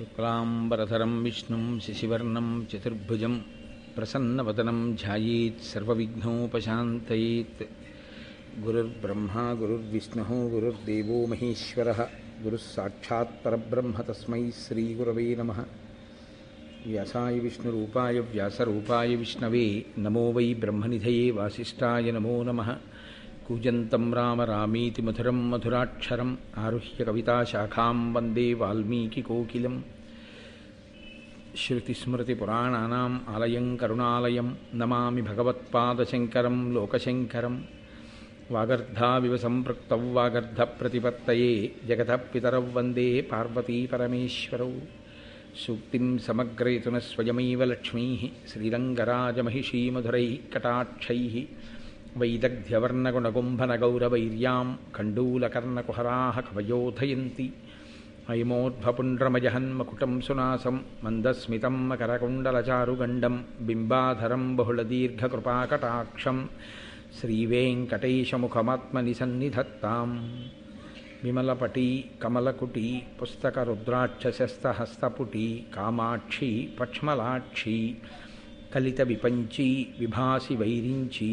శుక్లాంబరధరం విష్ణుం శశివర్ణం చతుర్భుజం ప్రసన్నవదనం ధ్యాయేత్ సర్వవిఘ్నోపశాంతయేత్. గురుర్బ్రహ్మా గురుర్విష్ణుః గురుర్దేవో మహేశ్వరః గురుః సాక్షాత్ పరబ్రహ్మ తస్మై శ్రీగురవే నమః. వ్యాసాయ విష్ణురూపాయ వ్యాసరూపాయ విష్ణవే నమో వై బ్రహ్మనిధయే వాసిష్ఠాయ నమో నమః. కూజంతం రామ రామీతి మధురం మధురాక్షరం ఆరుహ్య కవితాశాఖాం వందే వాల్మీకికోకిలం. శృతిస్మృతిపురాణానాం ఆలయం కరుణాలయం నమామి భగవత్పాదశంకరం లోకశంకరం. వాగర్ధావివ సంపృక్తౌ వాగర్ధప్రతిపత్తయే జగతః పితరౌ వందే పార్వతీపరమేశ్వరౌ. సూక్తిం సమగ్రయతున స్వయమైవ లక్ష్మీః శ్రీరంగరాజమహిషీమధురైః కటాక్షైః. వైదగ్ధ్యవర్ణగుణగుంభనగౌరవైర్యాం కండూలకర్ణకుహరాः కవయోధయంతి. అయమోర్ధ్వపుండ్రమజహన్మకుటం సునాసం మందస్మితం మకరకుండలచారుగండం బింబాధరం బహుళదీర్ఘకృపాకటాక్షం. శ్రీవేంకటేశముఖమాత్మని సన్నిధత్తాం. విమలపటీ కమలకుటీ పుస్తకరుద్రాక్షశస్తహస్తపుటీ కామాక్షి పక్ష్మలాక్షి కలితవిపంచీ విభాసి వైరించీ.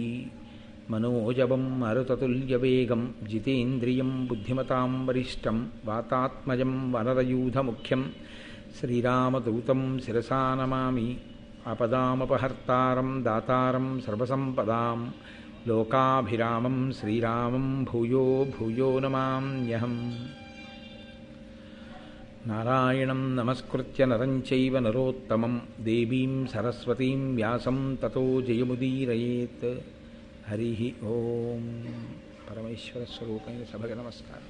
మనోజవం మరుతతుల్యవేగం జితేంద్రియం బుద్ధిమతాం వరిష్టం వాతాత్మజం వనరయూధముఖ్యం శ్రీరామదూతం శిరసా నమామి. ఆపదామపహర్తారం దాతారం సర్వసంపదాం లోకాభిరామం శ్రీరామం భూయో భూయో నమామ్యహం. నారాయణం నమస్కృత్య నరం చైవ నరోత్తమం దేవీం సరస్వతీం వ్యాసం తతో జయముదీరయేత్. హరి ఓం. పరమేశ్వర స్వరూపైన సభకు నమస్కారం.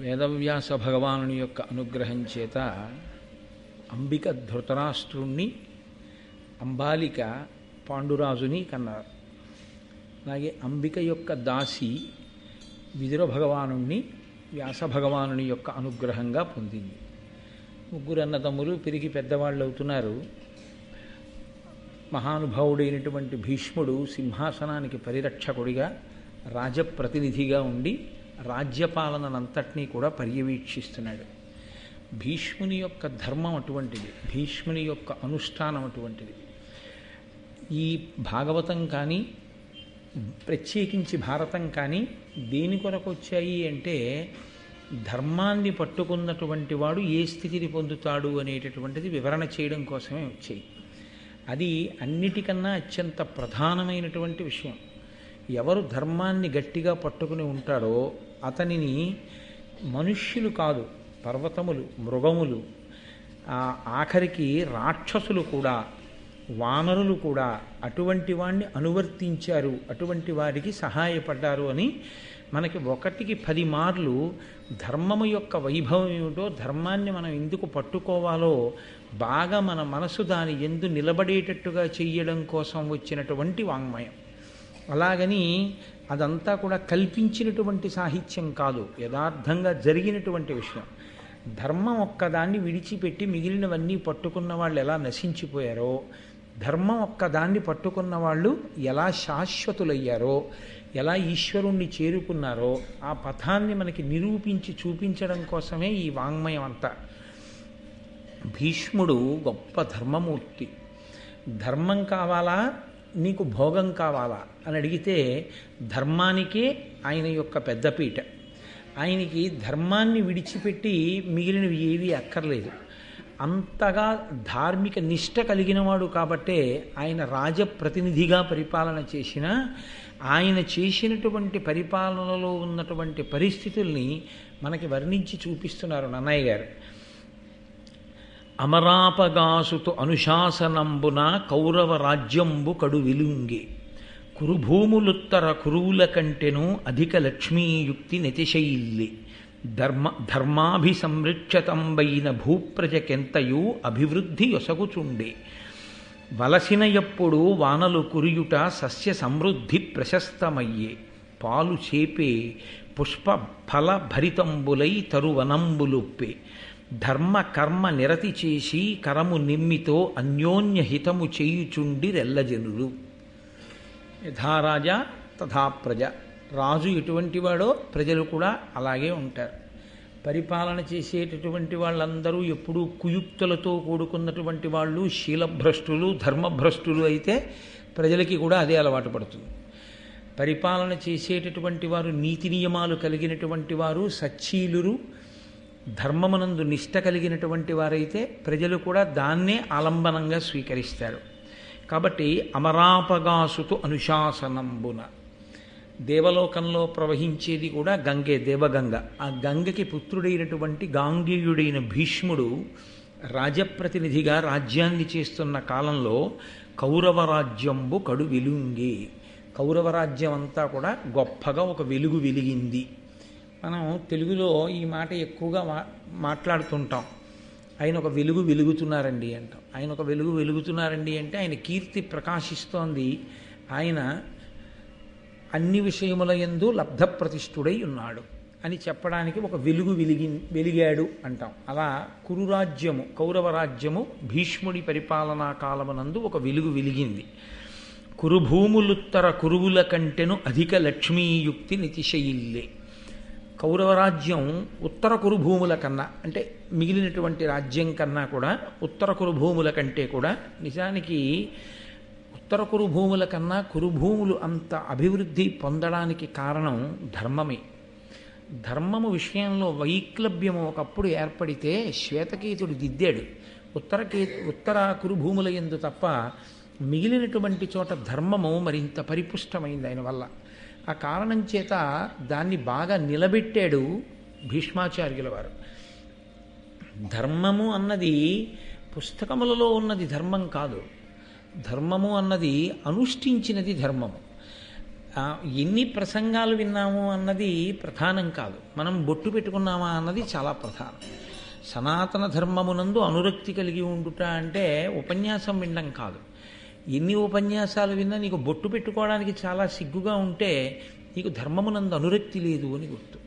వేదవ్యాస భగవానుని యొక్క అనుగ్రహం చేత అంబిక ధృతరాష్ట్రుణ్ణి, అంబాలిక పాండురాజుని కన్నారు. అలాగే అంబిక యొక్క దాసి విదుర భగవానుణ్ణి వ్యాస భగవానుని యొక్క అనుగ్రహంగా పొందింది. ముగ్గురు అన్నదమ్ములు పెరిగి పెద్దవాళ్ళు అవుతున్నారు. మహానుభావుడైనటువంటి భీష్ముడు సింహాసనానికి పరిరక్షకుడిగా రాజప్రతినిధిగా ఉండి రాజ్యపాలనంతటినీ కూడా పర్యవేక్షిస్తున్నాడు. భీష్ముని యొక్క ధర్మం అటువంటిది, భీష్ముని యొక్క అనుష్ఠానం అటువంటిది. ఈ భాగవతం కానీ ప్రత్యేకించి భారతం కానీ దేని కొరకు వచ్చాయి అంటే ధర్మాన్ని పట్టుకున్నటువంటి వాడు ఏ స్థితిని పొందుతాడు అనేటటువంటిది వివరణ చేయడం కోసమే వచ్చాయి. అది అన్నిటికన్నా అత్యంత ప్రధానమైనటువంటి విషయం. ఎవరు ధర్మాన్ని గట్టిగా పట్టుకుని ఉంటాడో అతనిని మనుష్యులు కాదు, పర్వతములు, మృగములు, ఆఖరికి రాక్షసులు కూడా, వానరులు కూడా అటువంటి వాడిని అనువర్తించారు, అటువంటి వారికి సహాయపడ్డారు అని మనకి 1కి 10 మార్లు ధర్మము యొక్క వైభవం ఏమిటో, ధర్మాన్ని మనం ఎందుకు పట్టుకోవాలో బాగా మన మనసు దాని ఎందు నిలబడేటట్టుగా చెయ్యడం కోసం వచ్చినటువంటి వాంగ్మయం. అలాగని అదంతా కూడా కల్పించినటువంటి సాహిత్యం కాదు, యథార్థంగా జరిగినటువంటి విషయం. ధర్మం ఒక్కదాన్ని విడిచిపెట్టి మిగిలినవన్నీ పట్టుకున్న వాళ్ళు ఎలా నశించిపోయారో, ధర్మం ఒక్కదాన్ని పట్టుకున్న వాళ్ళు ఎలా శాశ్వతులయ్యారో, ఎలా ఈశ్వరుణ్ణి చేరుకున్నారో ఆ పథాన్ని మనకి నిరూపించి చూపించడం కోసమే ఈ వాంగ్మయం అంతా. భీష్ముడు గొప్ప ధర్మమూర్తి. ధర్మం కావాలా, నీకు భోగం కావాలా అని అడిగితే ధర్మానికే ఆయన యొక్క పెద్దపీట. ఆయనకి ధర్మాన్ని విడిచిపెట్టి మిగిలినవి ఏవీ అక్కర్లేదు. అంతగా ధార్మిక నిష్ట కలిగినవాడు కాబట్టే ఆయన రాజప్రతినిధిగా పరిపాలన చేసిన, ఆయన చేసినటువంటి పరిపాలనలో ఉన్నటువంటి పరిస్థితుల్ని మనకి వర్ణించి చూపిస్తున్నారు నన్నయ్య గారు. అమరాపగాసుతు అనుశాసనంబున కౌరవ రాజ్యంబు కడు విలుంగి కురుభూములుత్తర కురువుల కంటెను అధిక లక్ష్మీయుక్తి నెతిశైల్లి. ధర్మాభిసంరక్షతంబైన భూప్రజకెంతయు అభివృద్ధి యొసగుచుండే. వలసిన ఎప్పుడు వానలు కురియుట సస్య సమృద్ధి ప్రశస్తమయ్యే. పాలు చేపే పుష్ప ఫల భరితంబులై తరువనంబులుప్పే. ధర్మ కర్మ నిరతి చేసి కరము నిమ్మితో అన్యోన్య హితము చేయుచుండి రెల్లజనులు. యథారాజా తథా ప్రజ. రాజు ఎటువంటి వాడో ప్రజలు కూడా అలాగే ఉంటారు. పరిపాలన చేసేటటువంటి వాళ్ళందరూ ఎప్పుడూ కుయుక్తులతో కూడుకున్నటువంటి వాళ్ళు, శీలభ్రష్టులు, ధర్మభ్రష్టులు అయితే ప్రజలకి కూడా అదే అలవాటు పడుతుంది. పరిపాలన చేసేటటువంటి వారు నీతి నియమాలు కలిగినటువంటి వారు, సచ్చీలురు, ధర్మమునందు నిష్ట కలిగినటువంటి వారైతే ప్రజలు కూడా దాన్నే ఆలంబనంగా స్వీకరిస్తారు. కాబట్టి అమరాపగాసుతు అనుశాసనంబున. దేవలోకంలో ప్రవహించేది కూడా గంగే, దేవగంగ. ఆ గంగకి పుత్రుడైనటువంటి గాంగేయుడైన భీష్ముడు రాజప్రతినిధిగా రాజ్యాన్ని చేస్తున్న కాలంలో కౌరవరాజ్యంబు కడు వెలుంగి. కౌరవరాజ్యం అంతా కూడా గొప్పగా ఒక వెలుగు వెలిగింది. మనం తెలుగులో ఈ మాట ఎక్కువగా మాట్లాడుతుంటాం. ఆయన ఒక వెలుగు వెలుగుతున్నారండి అంటాం. ఆయన ఒక వెలుగు వెలుగుతున్నారండి అంటే ఆయన కీర్తి ప్రకాశిస్తోంది. ఆయన అన్ని విషయముల యందు లబ్ధప్రతిష్ఠుడై ఉన్నాడు అని చెప్పడానికి ఒక వెలుగు వెలిగాడు అంటాం. అలా కురురాజ్యము, కౌరవరాజ్యము భీష్ముడి పరిపాలనా కాలమునందు ఒక వెలుగు వెలిగింది. కురుభూములుత్తర కురువుల కంటెను అధిక లక్ష్మీయుక్తి నితిశయిల్లే. కౌరవరాజ్యం ఉత్తర కురుభూముల కన్నా, అంటే మిగిలినటువంటి రాజ్యం కన్నా కూడా ఉత్తర కురుభూముల కంటే కూడా, నిజానికి ఉత్తర కురుభూముల కన్నా కురుభూములు అంత అభివృద్ధి పొందడానికి కారణం ధర్మమే. ధర్మము విషయంలో వైక్లభ్యము ఒకప్పుడు ఏర్పడితే శ్వేతకేతుడు దిద్దాడు. ఉత్తర కురుభూముల యందు తప్ప మిగిలినటువంటి చోట ధర్మము మరింత పరిపుష్టమైంది ఆయన వల్ల. ఆ కారణం చేత దాన్ని బాగా నిలబెట్టాడు భీష్మాచార్యుల వారు. ధర్మము అన్నది పుస్తకములలో ఉన్నది ధర్మం కాదు. ధర్మము అన్నది అనుష్ఠించినది ధర్మము. ఎన్ని ప్రసంగాలు విన్నాము అన్నది ప్రధానం కాదు, మనం బొట్టు పెట్టుకున్నామా అన్నది చాలా ప్రధానం. సనాతన ధర్మమునందు అనురక్తి కలిగి ఉండుట అంటే ఉపన్యాసం వినడం కాదు. ఎన్ని ఉపన్యాసాలు విన్నా నీకు బొట్టు పెట్టుకోవడానికి చాలా సిగ్గుగా ఉంటే నీకు ధర్మమునందు అనురక్తి లేదు అని గుర్తు.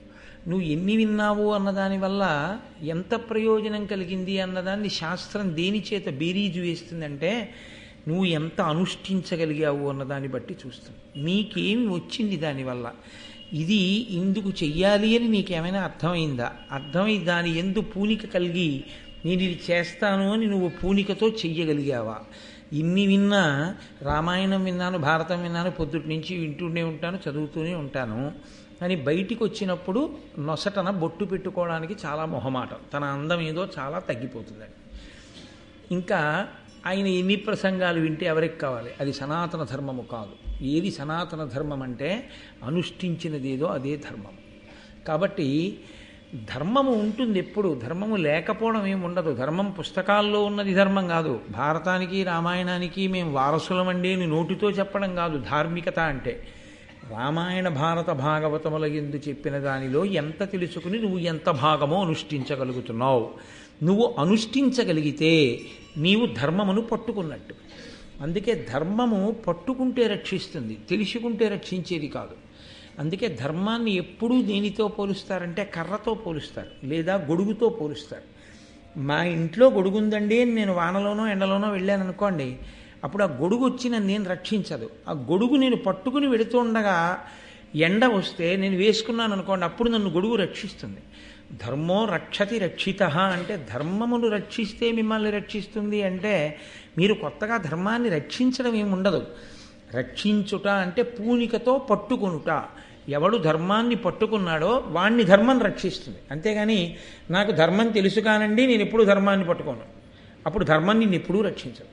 నువ్వు ఎన్ని విన్నావు అన్నదానివల్ల ఎంత ప్రయోజనం కలిగింది అన్నదాన్ని శాస్త్రం దేని చేత బేరీజు వేస్తుందంటే నువ్వు ఎంత అనుష్ఠించగలిగావు అన్నదాన్ని బట్టి చూస్తుంది. నీకేమి వచ్చింది దానివల్ల, ఇది ఇందుకు చెయ్యాలి అని నీకేమైనా అర్థమైందా, అర్థమై దాని ఎందు పూనిక కలిగి నేను ఇది చేస్తాను అని నువ్వు పూనికతో చెయ్యగలిగావా. ఇన్ని విన్నా, రామాయణం విన్నాను, భారతం విన్నాను, పొద్దుటి నుంచి వింటూనే ఉంటాను, చదువుతూనే ఉంటాను అని బయటికి వచ్చినప్పుడు నొసటన బొట్టు పెట్టుకోవడానికి చాలా మొహమాటం, తన అందం ఏదో చాలా తగ్గిపోతుందండి. ఇంకా ఆయన ఎన్ని ప్రసంగాలు వింటే ఎవరికి కావాలి, అది సనాతన ధర్మము కాదు. ఏది సనాతన ధర్మం అంటే అనుష్ఠించినదేదో అదే ధర్మం. కాబట్టి ధర్మము ఉంటుంది ఎప్పుడు, ధర్మము లేకపోవడం ఏమి ఉండదు. ధర్మం పుస్తకాల్లో ఉన్నది ధర్మం కాదు. భారతానికి రామాయణానికి మేము వారసులమండి అని నోటితో చెప్పడం కాదు ధార్మికత అంటే. రామాయణ భారత భాగవతముల యందు చెప్పిన దానిలో ఎంత తెలుసుకుని నువ్వు ఎంత భాగమో అనుష్ఠించగలుగుతున్నావు. నువ్వు అనుష్ఠించగలిగితే నీవు ధర్మమును పట్టుకున్నట్టు. అందుకే ధర్మము పట్టుకుంటే రక్షిస్తుంది, తెలుసుకుంటే రక్షించేది కాదు. అందుకే ధర్మాన్ని ఎప్పుడూ దేనితో పోలుస్తారంటే కర్రతో పోలుస్తారు, లేదా గొడుగుతో పోలుస్తారు. మా ఇంట్లో గొడుగుందండి అని నేను వానలోనో ఎండలోనో వెళ్ళాను అనుకోండి, అప్పుడు ఆ గొడుగు వచ్చి నన్ను నేను రక్షించదు. ఆ గొడుగు నేను పట్టుకుని వెడుతుండగా ఎండ వస్తే నేను వేసుకున్నాను అనుకోండి, అప్పుడు నన్ను గొడుగు రక్షిస్తుంది. ధర్మో రక్షతి రక్షిత అంటే ధర్మమును రక్షిస్తే మిమ్మల్ని రక్షిస్తుంది అంటే మీరు కొత్తగా ధర్మాన్ని రక్షించడం ఏమి ఉండదు. రక్షించుట అంటే పూనికతో పట్టుకొనుట. ఎవడు ధర్మాన్ని పట్టుకున్నాడో వాణ్ణి ధర్మం రక్షిస్తుంది. అంతేగాని నాకు ధర్మం తెలుసు కానండి నేను ఎప్పుడు ధర్మాన్ని పట్టుకోను, అప్పుడు ధర్మం నిన్ను ఎప్పుడూ రక్షించదు.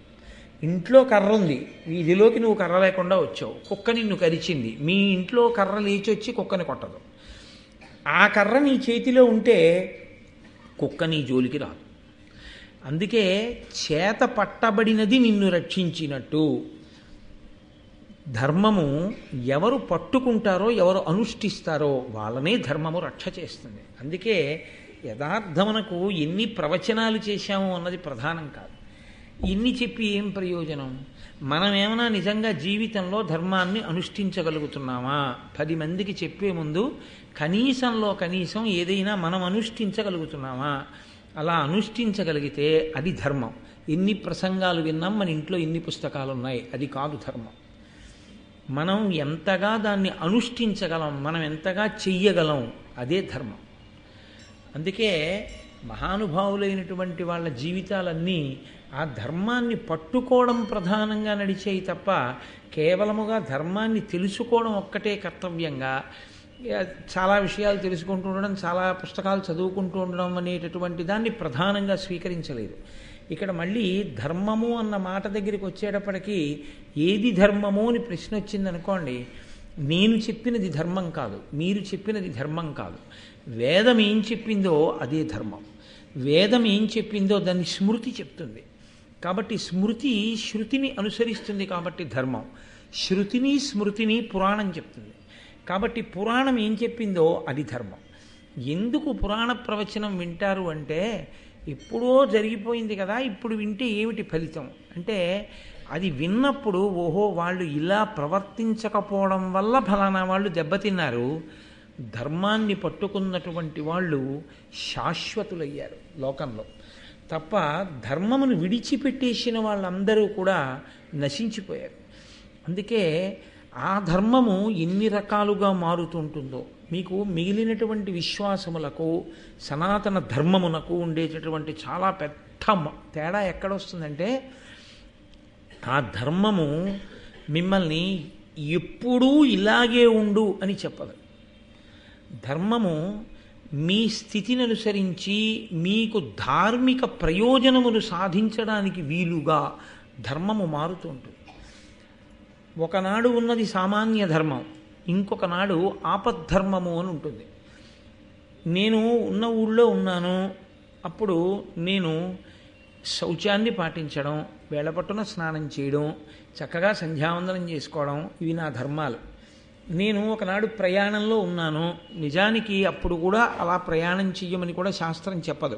ఇంట్లో కర్ర ఉంది, వీధిలోకి నువ్వు కర్ర లేకుండా వచ్చావు, కుక్క నిన్ను కరిచింది, మీ ఇంట్లో కర్ర లేచి వచ్చి కుక్కని కొట్టదు. ఆ కర్ర నీ చేతిలో ఉంటే కుక్క నీ జోలికి రాదు. అందుకే చేత పట్టబడినది నిన్ను రక్షించినట్టు ధర్మము ఎవరు పట్టుకుంటారో, ఎవరు అనుష్ఠిస్తారో వాళ్ళనే ధర్మము రక్ష చేస్తుంది. అందుకే యథార్థమునకు ఎన్ని ప్రవచనాలు చేశాము అన్నది ప్రధానం కాదు. ఇన్ని చెప్పి ఏం ప్రయోజనం? మనం ఏమైనా నిజంగా జీవితంలో ధర్మాన్ని అనుష్ఠించగలుగుతున్నామా? 10 మందికి చెప్పే ముందు కనీసంలో కనీసం ఏదైనా మనం అనుష్ఠించగలుగుతున్నామా? అలా అనుష్ఠించగలిగితే అది ధర్మం. ఎన్ని ప్రసంగాలు విన్నాం, మన ఇంట్లో ఎన్ని పుస్తకాలు ఉన్నాయి, అది కాదు ధర్మం. మనం ఎంతగా దాన్ని అనుష్ఠించగలం, మనం ఎంతగా చెయ్యగలం, అదే ధర్మం. అందుకే మహానుభావులైనటువంటి వాళ్ళ జీవితాలన్నీ ఆ ధర్మాన్ని పట్టుకోవడం ప్రధానంగా నడిచేవి తప్ప కేవలముగా ధర్మాన్ని తెలుసుకోవడం ఒక్కటే కర్తవ్యంగా, చాలా విషయాలు తెలుసుకుంటూ ఉండడం, చాలా పుస్తకాలు చదువుకుంటూ ఉండడం అనేటటువంటి దాన్ని ప్రధానంగా స్వీకరించలేదు. ఇక్కడ మళ్ళీ ధర్మము అన్న మాట దగ్గరికి వచ్చేటప్పటికీ ఏది ధర్మము అని ప్రశ్న వచ్చిందనుకోండి, నేను చెప్పినది ధర్మం కాదు, మీరు చెప్పినది ధర్మం కాదు. వేదం ఏం చెప్పిందో అదే ధర్మం. వేదం ఏం చెప్పిందో దాన్ని స్మృతి చెప్తుంది. కాబట్టి స్మృతి శృతిని అనుసరిస్తుంది కాబట్టి ధర్మం. శృతిని స్మృతిని పురాణం చెప్తుంది కాబట్టి పురాణం ఏం చెప్పిందో అది ధర్మం. ఎందుకు పురాణ ప్రవచనం వింటారు అంటే, ఎప్పుడో జరిగిపోయింది కదా, ఇప్పుడు వింటే ఏమిటి ఫలితం అంటే, అది విన్నప్పుడు ఓహో వాళ్ళు ఇలా ప్రవర్తించకపోవడం వల్ల ఫలానా వాళ్ళు దెబ్బతిన్నారు, ధర్మాన్ని పట్టుకున్నటువంటి వాళ్ళు శాశ్వతులయ్యారు లోకంలో. తప్ప ధర్మమును విడిచిపెట్టేసిన వాళ్ళందరూ కూడా నశించిపోయారు. అందుకే ఆ ధర్మము ఎన్ని రకాలుగా మారుతుంటుందో, మీకు మిగిలినటువంటి విశ్వాసములకు సనాతన ధర్మమునకు ఉండేటటువంటి చాలా పెద్ద తేడా ఎక్కడొస్తుందంటే, ఆ ధర్మము మిమ్మల్ని ఎప్పుడూ ఇలాగే ఉండు అని చెప్పదు. ధర్మము మీ స్థితిని అనుసరించి మీకు ధార్మిక ప్రయోజనములు సాధించడానికి వీలుగా ధర్మము మారుతూ ఉంటుంది. ఒకనాడు ఉన్నది సామాన్య ధర్మం, ఇంకొక నాడు ఆపద్ధర్మము అని ఉంటుంది. నేను ఉన్న ఊళ్ళో ఉన్నాను, అప్పుడు నేను శౌచాన్ని పాటించడం, వేళపట్టున స్నానం చేయడం, చక్కగా సంధ్యావందనం చేసుకోవడం, ఇవి నా ధర్మాలు. నేను ఒకనాడు ప్రయాణంలో ఉన్నాను, నిజానికి అప్పుడు కూడా అలా ప్రయాణం చెయ్యమని కూడా శాస్త్రం చెప్పదు.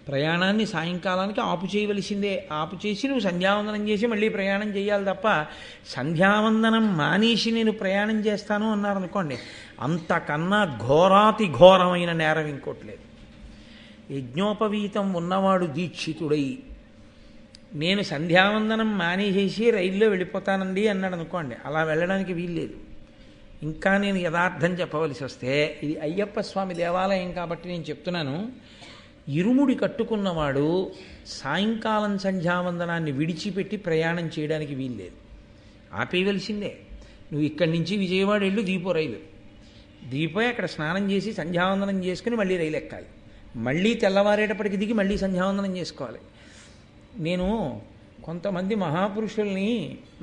ప్రయాణాన్ని సాయంకాలానికి ఆపు చేయవలసిందే, ఆపు చేసి నువ్వు సంధ్యావందనం చేసి మళ్ళీ ప్రయాణం చేయాలి తప్ప సంధ్యావందనం మానేసి నేను ప్రయాణం చేస్తాను అన్నారనుకోండి, అంతకన్నా ఘోరాతి ఘోరమైన నేరం ఇంకోట్లేదు. యజ్ఞోపవీతం ఉన్నవాడు దీక్షితుడై నేను సంధ్యావందనం మానేసేసి రైల్లో వెళ్ళిపోతానండి అన్నాడు అనుకోండి, అలా వెళ్ళడానికి వీల్లేదు. ఇంకా నేను యథార్థం చెప్పవలసి వస్తే, ఇది అయ్యప్ప స్వామి దేవాలయం కాబట్టి నేను చెప్తున్నాను, ఇరుముడి కట్టుకున్నవాడు సాయంకాలం సంధ్యావందనాన్ని విడిచిపెట్టి ప్రయాణం చేయడానికి వీల్లేదు, ఆపేయవలసిందే. నువ్వు ఇక్కడి నుంచి విజయవాడ వెళ్ళు, దీపో రైలు దిగిపోయి అక్కడ స్నానం చేసి సంధ్యావందనం చేసుకుని మళ్ళీ రైలు ఎక్కాలి, మళ్ళీ తెల్లవారేటప్పటికి దిగి మళ్ళీ సంధ్యావందనం చేసుకోవాలి. నేను కొంతమంది మహాపురుషుల్ని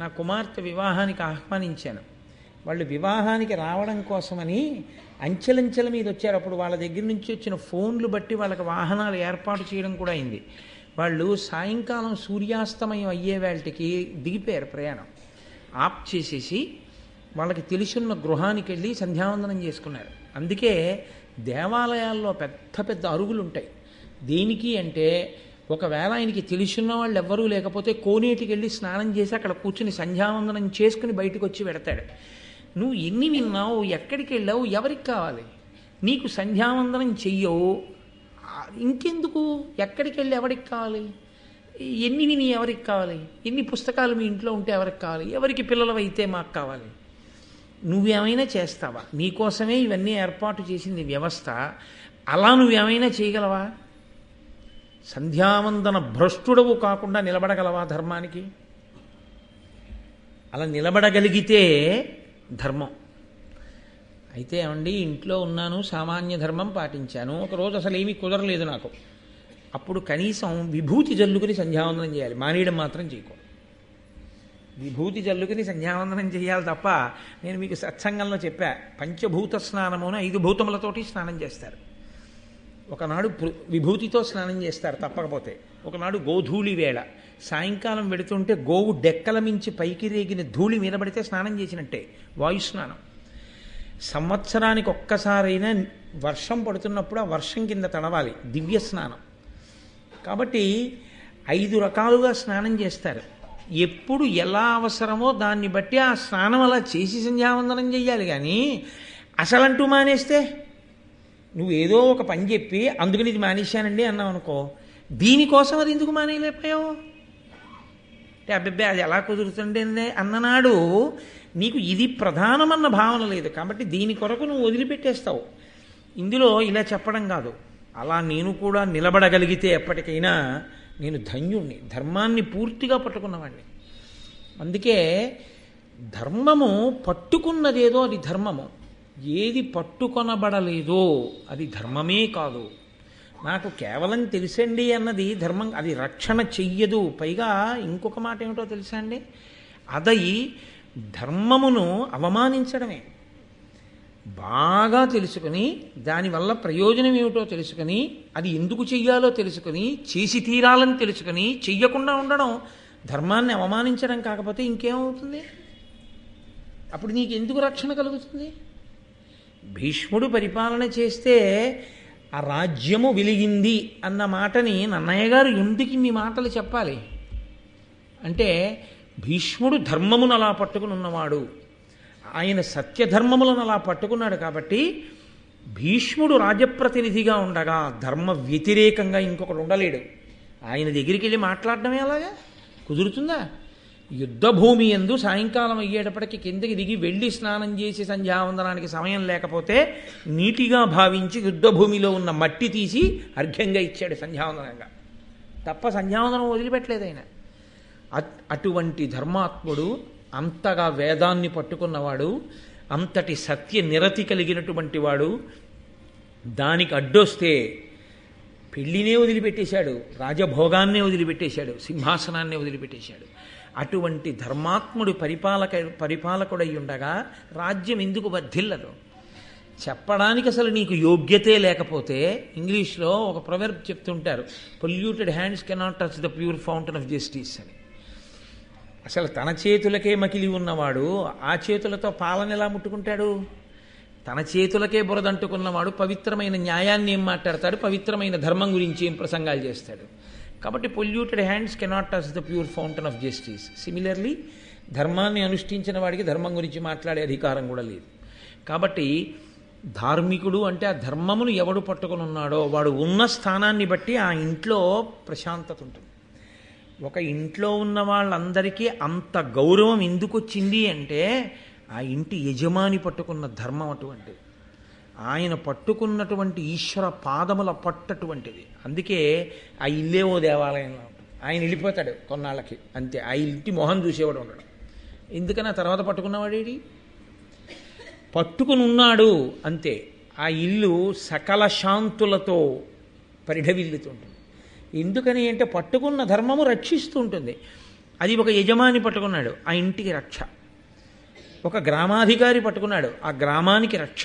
నా కుమార్తె వివాహానికి ఆహ్వానించాను. వాళ్ళు వివాహానికి రావడం కోసమని అంచెలంచెల మీద వచ్చారు. అప్పుడు వాళ్ళ దగ్గర నుంచి వచ్చిన ఫోన్లు బట్టి వాళ్ళకి వాహనాలు ఏర్పాటు చేయడం కూడా అయింది. వాళ్ళు సాయంకాలం సూర్యాస్తమయం అయ్యే వేళటికి దిగిపోయారు, ప్రయాణం ఆప్ చేసేసి వాళ్ళకి తెలుసున్న గృహానికి వెళ్ళి సంధ్యావందనం చేసుకున్నారు. అందుకే దేవాలయాల్లో పెద్ద పెద్ద అరుగులు ఉంటాయి. దేనికి అంటే, ఒకవేళ ఆయనకి తెలుసున్న వాళ్ళు ఎవ్వరూ లేకపోతే కోనేటికి వెళ్ళి స్నానం చేసి అక్కడ కూర్చుని సంధ్యావందనం చేసుకుని బయటకు వచ్చి పెడతాడు. నువ్వు ఎన్ని విన్నావు, ఎక్కడికి వెళ్ళావు, ఎవరికి కావాలి? నీకు సంధ్యావందనం చెయ్యవు, ఇంకెందుకు? ఎక్కడికి వెళ్ళి ఎవరికి కావాలి? ఎన్ని విని ఎవరికి కావాలి? ఎన్ని పుస్తకాలు మీ ఇంట్లో ఉంటే ఎవరికి కావాలి? ఎవరికి పిల్లలు అయితే మాకు కావాలి? నువ్వేమైనా చేస్తావా? నీకోసమే ఇవన్నీ ఏర్పాటు చేసింది వ్యవస్థ. అలా నువ్వేమైనా చేయగలవా? సంధ్యావందన భ్రష్టుడవు కాకుండా నిలబడగలవా ధర్మానికి? అలా నిలబడగలిగితే ధర్మం. అయితే ఏమండి, ఇంట్లో ఉన్నాను, సామాన్య ధర్మం పాటించాను, ఒకరోజు అసలు ఏమీ కుదరలేదు నాకు, అప్పుడు కనీసం విభూతి జల్లుకుని సంధ్యావందనం చేయాలి, మానేయడం మాత్రం చేయకూడదు. విభూతి జల్లుకుని సంధ్యావందనం చేయాలి తప్ప, నేను మీకు సత్సంగంలో చెప్పా, పంచభూత స్నానమున 5 భూతములతోటి స్నానం చేస్తారు. ఒకనాడు విభూతితో స్నానం చేస్తారు తప్పకపోతే, ఒకనాడు గోధూళి వేళ సాయంకాలం వెడుతుంటే గోవు డెక్కల మించి పైకి రేగిన ధూళి మీద పడితే స్నానం చేసినట్టే, వాయుస్నానం. సంవత్సరానికి ఒక్కసారైనా వర్షం పడుతున్నప్పుడు ఆ వర్షం కింద తడవాలి, దివ్య స్నానం. కాబట్టి 5 రకాలుగా స్నానం చేస్తారు. ఎప్పుడు ఎలా అవసరమో దాన్ని బట్టి ఆ స్నానం అలా చేసి సంధ్యావందనం చెయ్యాలి. కానీ అసలంటూ మానేస్తే నువ్వు ఏదో ఒక పని చెప్పి అందుకని ఇది మానేశానండి అన్నావు అనుకో, దీనికోసం అది ఎందుకు మానేయలేకపోయావు అంటే అబ్బెబ్బే అది ఎలా కుదురుతుండే అన్ననాడు నీకు ఇది ప్రధానమన్న భావన లేదు, కాబట్టి దీని కొరకు నువ్వు వదిలిపెట్టేస్తావు. ఇందులో ఇలా చెప్పడం కాదు, అలా నేను కూడా నిలబడగలిగితే ఎప్పటికైనా నేను ధన్యుణ్ణి, ధర్మాన్ని పూర్తిగా పట్టుకున్నవాడిని. అందుకే ధర్మము పట్టుకున్నదేదో అది ధర్మము, ఏది పట్టుకొనబడలేదో అది ధర్మమే కాదు. నాకు కేవలం తెలుసండి అన్నది ధర్మం, అది రక్షణ చెయ్యదు. పైగా ఇంకొక మాట ఏమిటో తెలుసా అండి, అది ధర్మమును అవమానించడమే. బాగా తెలుసుకుని దానివల్ల ప్రయోజనం ఏమిటో తెలుసుకుని అది ఎందుకు చెయ్యాలో తెలుసుకుని చేసి తీరాలని తెలుసుకుని చెయ్యకుండా ఉండడం ధర్మాన్ని అవమానించడం కాకపోతే ఇంకేమవుతుంది? అప్పుడు నీకు ఎందుకు రక్షణ కలుగుతుంది? భీష్ముడు పరిపాలన చేస్తే ఆ రాజ్యము వెలిగింది అన్న మాటని నన్నయ్య గారు ఎందుకు ఇన్ని మాటలు చెప్పాలి అంటే, భీష్ముడు ధర్మమును అలా పట్టుకుని ఉన్నవాడు, ఆయన సత్యధర్మములను అలా పట్టుకున్నాడు. కాబట్టి భీష్ముడు రాజప్రతినిధిగా ఉండగా ధర్మ వ్యతిరేకంగా ఇంకొకడు ఉండలేడు. ఆయన దగ్గరికి వెళ్ళి మాట్లాడడమే అలాగా కుదురుతుందా? యుద్ధభూమి యందు సాయంకాలం అయ్యేటప్పటికి కిందకి దిగి వెళ్ళి స్నానం చేసి సంధ్యావందనానికి సమయం లేకపోతే నీటిగా భావించి యుద్ధభూమిలో ఉన్న మట్టి తీసి అర్ఘ్యంగా ఇచ్చాడు సంధ్యావందనంగా, తప్ప సంధ్యావందనం వదిలిపెట్టలేదు ఆయన. అటువంటి ధర్మాత్ముడు, అంతగా వేదాన్ని పట్టుకున్నవాడు, అంతటి సత్య నిరతి కలిగినటువంటి వాడు, దానికి అడ్డొస్తే పెళ్ళినే వదిలిపెట్టేశాడు, రాజభోగాన్నే వదిలిపెట్టేశాడు, సింహాసనాన్నే వదిలిపెట్టేశాడు. అటువంటి ధర్మాత్ముడు పరిపాలకుడై ఉండగా రాజ్యం ఎందుకు వర్ధిల్లదు? చెప్పడానికి అసలు నీకు యోగ్యతే లేకపోతే, ఇంగ్లీష్లో ఒక ప్రొవెర్బ్ చెప్తుంటారు, polluted hands cannot touch the pure fountain of justice అని. అసలు తన చేతులకే మకిలి ఉన్నవాడు ఆ చేతులతో పాలన ఎలా ముట్టుకుంటాడు? తన చేతులకే బురదంటుకున్నవాడు పవిత్రమైన న్యాయాన్ని ఏం మాట్లాడతాడు? పవిత్రమైన ధర్మం గురించి ఏం ప్రసంగాలు చేస్తాడు? కాబట్టి polluted hands cannot touch the pure fountain of justice. Similarly ధర్మాన్ని అనుష్ఠించిన వాడికి ధర్మం గురించి మాట్లాడే అధికారం కూడా లేదు. కాబట్టి ధార్మికుడు అంటే ఆ ధర్మమును ఎవడు పట్టుకుని ఉన్నాడో వాడు ఉన్న స్థానాన్ని బట్టి ఆ ఇంట్లో ప్రశాంతత ఉంటుంది. ఒక ఇంట్లో ఉన్న వాళ్ళందరికీ అంత గౌరవం ఎందుకు వచ్చింది అంటే ఆ ఇంటి యజమాని పట్టుకున్న ధర్మం అటువంటిది, ఆయన పట్టుకున్నటువంటి ఈశ్వర పాదముల పట్టటువంటిది. అందుకే ఆ ఇల్లే ఓ దేవాలయంలో ఉంటుంది. ఆయన వెళ్ళిపోతాడు కొన్నాళ్ళకి, అంతే. ఆ ఇంటి మొహం చూసేవాడు ఉండడు. ఎందుకని ఆ తర్వాత పట్టుకున్నవాడేడి? పట్టుకుని ఉన్నాడు అంతే. ఆ ఇల్లు సకల శాంతులతో పరిఢవిల్లుతుంటుంది. ఎందుకని అంటే పట్టుకున్న ధర్మము రక్షిస్తూ ఉంటుంది. అది ఒక యజమాని పట్టుకున్నాడు, ఆ ఇంటికి రక్ష. ఒక గ్రామాధికారి పట్టుకున్నాడు, ఆ గ్రామానికి రక్ష.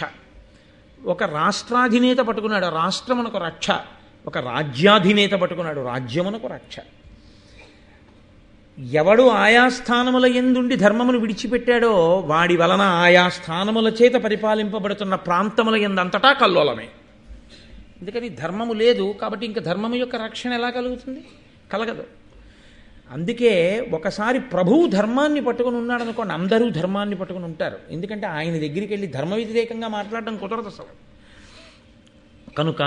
ఒక రాష్ట్రాధినేత పట్టుకున్నాడు, ఆ రాష్ట్రమునకు రక్ష. ఒక రాజ్యాధినేత పట్టుకున్నాడు, రాజ్యమునకు రక్ష. ఎవడు ఆయా స్థానముల యందుండి ధర్మమును విడిచిపెట్టాడో వాడి వలన ఆయా స్థానముల చేత పరిపాలింపబడుతున్న ప్రాంతముల యందంతటా కల్లోలమే. ఎందుకని ధర్మము లేదు కాబట్టి ఇంకా ధర్మము యొక్క రక్షణ ఎలా కలుగుతుంది? కలగదు. అందుకే ఒకసారి ప్రభువు ధర్మాన్ని పట్టుకుని ఉన్నాడు అనుకోండి, అందరూ ధర్మాన్ని పట్టుకుని ఉంటారు. ఎందుకంటే ఆయన దగ్గరికి వెళ్ళి ధర్మ వ్యతిరేకంగా మాట్లాడడం కుదరదు అసలు. కనుక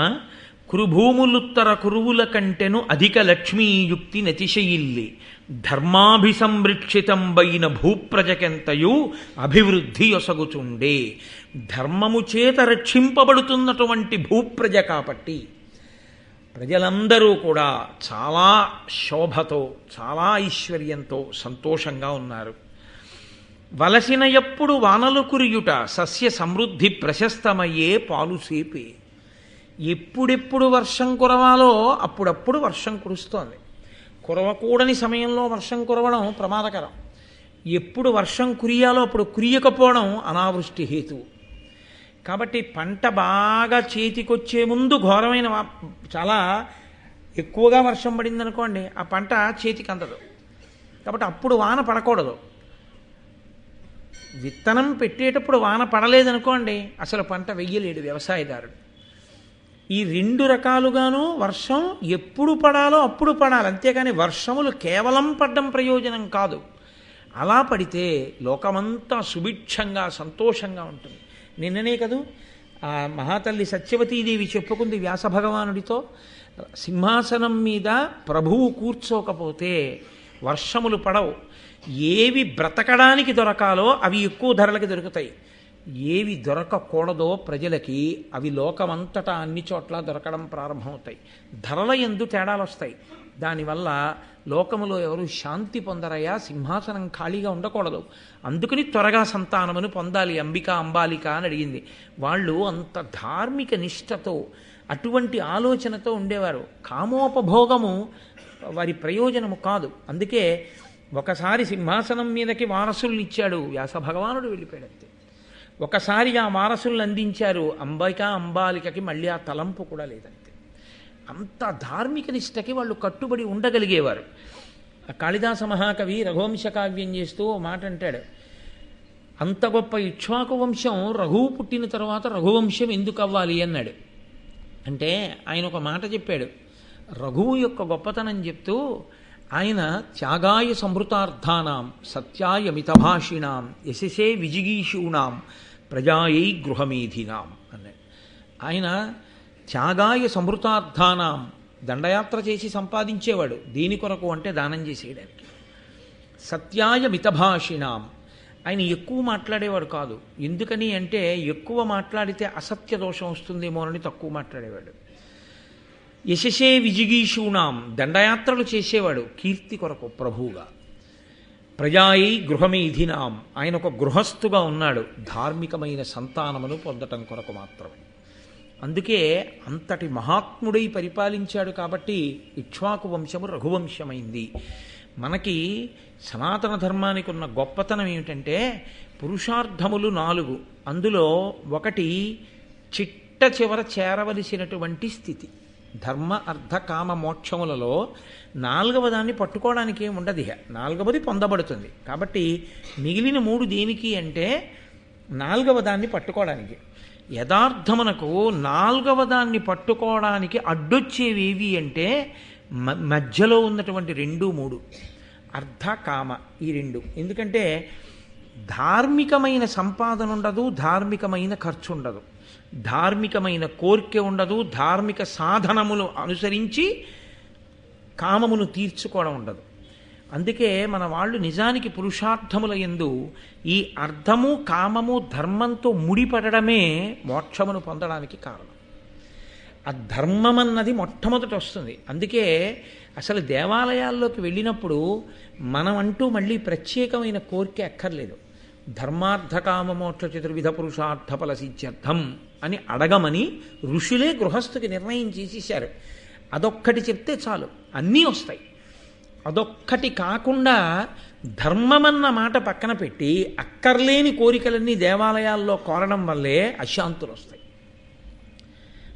కురుభూములుత్తర కురువుల కంటెను అధిక లక్ష్మీయుక్తి నతిశయిల్లి ధర్మాభిసంరక్షితంబైన భూప్రజకెంతయు అభివృద్ధి యొసగుచుండే. ధర్మము చేత రక్షింపబడుతున్నటువంటి భూప్రజ కాబట్టి ప్రజలందరూ కూడా చాలా శోభతో, చాలా ఐశ్వర్యంతో, సంతోషంగా ఉన్నారు. వలసిన ఎప్పుడు వానలు కురియుట సస్య సమృద్ధి ప్రశస్తమయ్యే పాలుసేపే. ఎప్పుడెప్పుడు వర్షం కురవాలో అప్పుడప్పుడు వర్షం కురుస్తోంది. కురవకూడని సమయంలో వర్షం కురవడం ప్రమాదకరం. ఎప్పుడు వర్షం కురియాలో అప్పుడు కురియకపోవడం అనావృష్టి హేతువు. కాబట్టి పంట బాగా చేతికొచ్చే ముందు ఘోరమైన చాలా ఎక్కువగా వర్షం పడిందనుకోండి, ఆ పంట చేతికి అందదు. కాబట్టి అప్పుడు వాన పడకూడదు. విత్తనం పెట్టేటప్పుడు వాన పడలేదనుకోండి, అసలు పంట వెయ్యలేడు వ్యవసాయదారుడు. ఈ రెండు రకాలుగాను వర్షం ఎప్పుడు పడాలో అప్పుడు పడాలి, అంతేకాని వర్షములు కేవలం పడ్డం ప్రయోజనం కాదు. అలా పడితే లోకమంతా సుభిక్షంగా సంతోషంగా ఉంటుంది. నిన్ననే కదూ ఆ మహాతల్లి సత్యవతీదేవి చెప్పుకుంది వ్యాస భగవానుడితో, సింహాసనం మీద ప్రభువు కూర్చోకపోతే వర్షములు పడవు, ఏవి బ్రతకడానికి దొరకాలో అవి ఎక్కువ ధరలకి దొరుకుతాయి, ఏవి దొరకకూడదో ప్రజలకి అవి లోకమంతటా అన్ని చోట్ల దొరకడం ప్రారంభమవుతాయి, ధరల యందు తేడాలు వస్తాయి. దానివల్ల లోకములో ఎవరు శాంతి పొందరయ్యా, సింహాసనం ఖాళీగా ఉండకూడదు, అందుకని త్వరగా సంతానమును పొందాలి అంబిక అంబాలిక అని అడిగింది. వాళ్ళు అంత ధార్మిక నిష్ఠతో అటువంటి ఆలోచనతో ఉండేవారు. కామోపభోగము వారి ప్రయోజనము కాదు. అందుకే ఒకసారి సింహాసనం మీదకి వారసుల్ని ఇచ్చాడు, వ్యాస భగవానుడు వెళ్ళిపోయాడంతే. ఒకసారి ఆ వారసుల్ని అందించారు, అంబిక అంబాలికకి మళ్ళీ ఆ తలంపు కూడా లేదంతే. అంత ధార్మిక నిష్టకి వాళ్ళు కట్టుబడి ఉండగలిగేవారు. కాళిదాస మహాకవి రఘువంశ కావ్యం చేస్తూ ఓ మాట అంటాడు, అంత గొప్ప ఇక్ష్వాకు వంశం రఘువు పుట్టిన తర్వాత రఘువంశం ఎందుకు అవ్వాలి అన్నాడు. అంటే ఆయన ఒక మాట చెప్పాడు, రఘువు యొక్క గొప్పతనం చెప్తూ ఆయన త్యాగాయ సంభృతార్థానాం సత్యాయ మితభాషిణాం యశసే విజిగీషూణాం ప్రజాయై గృహమేధినాం అన్నాడు. ఆయన త్యాగాయ సంభృతార్థానాం, దండయాత్ర చేసి సంపాదించేవాడు, దేని కొరకు అంటే దానం చేసేయడానికి. సత్యాయ మితభాషిణాం, ఆయన ఎక్కువ మాట్లాడేవాడు కాదు. ఎందుకని అంటే ఎక్కువ మాట్లాడితే అసత్య దోషం వస్తుందేమోనని తక్కువ మాట్లాడేవాడు. యశసే విజిగీషూణాం, దండయాత్రలు చేసేవాడు కీర్తి కొరకు ప్రభువుగా. ప్రజాయి గృహమేధినాం, ఆయన ఒక గృహస్థుగా ఉన్నాడు ధార్మికమైన సంతానమును పొందటం కొరకు మాత్రమే. అందుకే అంతటి మహాత్ముడై పరిపాలించాడు కాబట్టి ఇక్ష్వాకు వంశము రఘువంశమైంది. మనకి సనాతన ధర్మానికి ఉన్న గొప్పతనం ఏమిటంటే పురుషార్థములు 4, అందులో ఒకటి చిట్ట చివర చేరవలసినటువంటి స్థితి. ధర్మ అర్థ కామ మోక్షములలో 4వ దాన్ని పట్టుకోవడానికి ఏమి ఉండదు, 4వది పొందబడుతుంది. కాబట్టి మిగిలిన 3 దేనికి అంటే 4వ దాన్ని పట్టుకోవడానికి. యథార్థమునకు 4వ దాన్ని పట్టుకోవడానికి అడ్డొచ్చేవేవి అంటే మధ్యలో ఉన్నటువంటి 2, 3 అర్థ కామ, ఈ 2. ఎందుకంటే ధార్మికమైన సంపాదన ఉండదు, ధార్మికమైన ఖర్చు ఉండదు, ధార్మికమైన కోరిక ఉండదు, ధార్మిక సాధనములు అనుసరించి కామమును తీర్చుకోవడం ఉండదు. అందుకే మన వాళ్ళు నిజానికి పురుషార్థముల యందు ఈ అర్థము కామము ధర్మంతో ముడిపడడమే మోక్షమును పొందడానికి కారణం. ఆ ధర్మం అన్నది మొట్టమొదట వస్తుంది. అందుకే అసలు దేవాలయాల్లోకి వెళ్ళినప్పుడు మనం అంటూ మళ్ళీ ప్రత్యేకమైన కోరిక అక్కర్లేదు. ధర్మార్థ కామ మోక్ష చతుర్విధ పురుషార్థ ఫల సిద్ధ్యర్థం అని అడగమని ఋషులే గృహస్థుకి నిర్ణయం చేసేశారు. అదొక్కటి చెప్తే చాలు, అన్నీ వస్తాయి. అదొక్కటి కాకుండా ధర్మమన్న మాట పక్కన పెట్టి అక్కర్లేని కోరికలన్నీ దేవాలయాల్లో కోరడం వల్లే అశాంతులు వస్తాయి.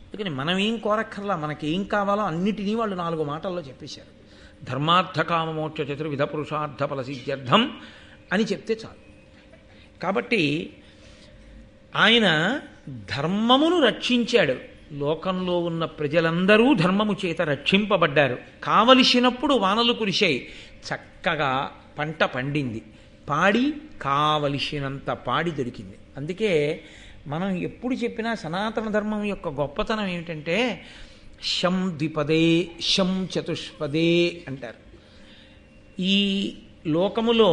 అందుకని మనం ఏం కోరక్కర్లా, మనకేం కావాలో అన్నిటినీ వాళ్ళు 4 మాటల్లో చెప్పేశారు. ధర్మార్థ కామ మోక్ష చతుర్విధ పురుషార్థ ఫల సిద్ధ్యర్థం అని చెప్తే చాలు. కాబట్టి ఆయన ధర్మమును రక్షించాడు. లోకంలో ఉన్న ప్రజలందరూ ధర్మము చేత రక్షింపబడ్డారు. కావలసినప్పుడు వానలు కురిశాయి, చక్కగా పంట పండింది, పాడి కావలసినంత పాడి దొరికింది. అందుకే మనం ఎప్పుడు చెప్పినా సనాతన ధర్మం యొక్క గొప్పతనం ఏమిటంటే శం ద్విపదే శం చతుష్పదే అంటారు. ఈ లోకములో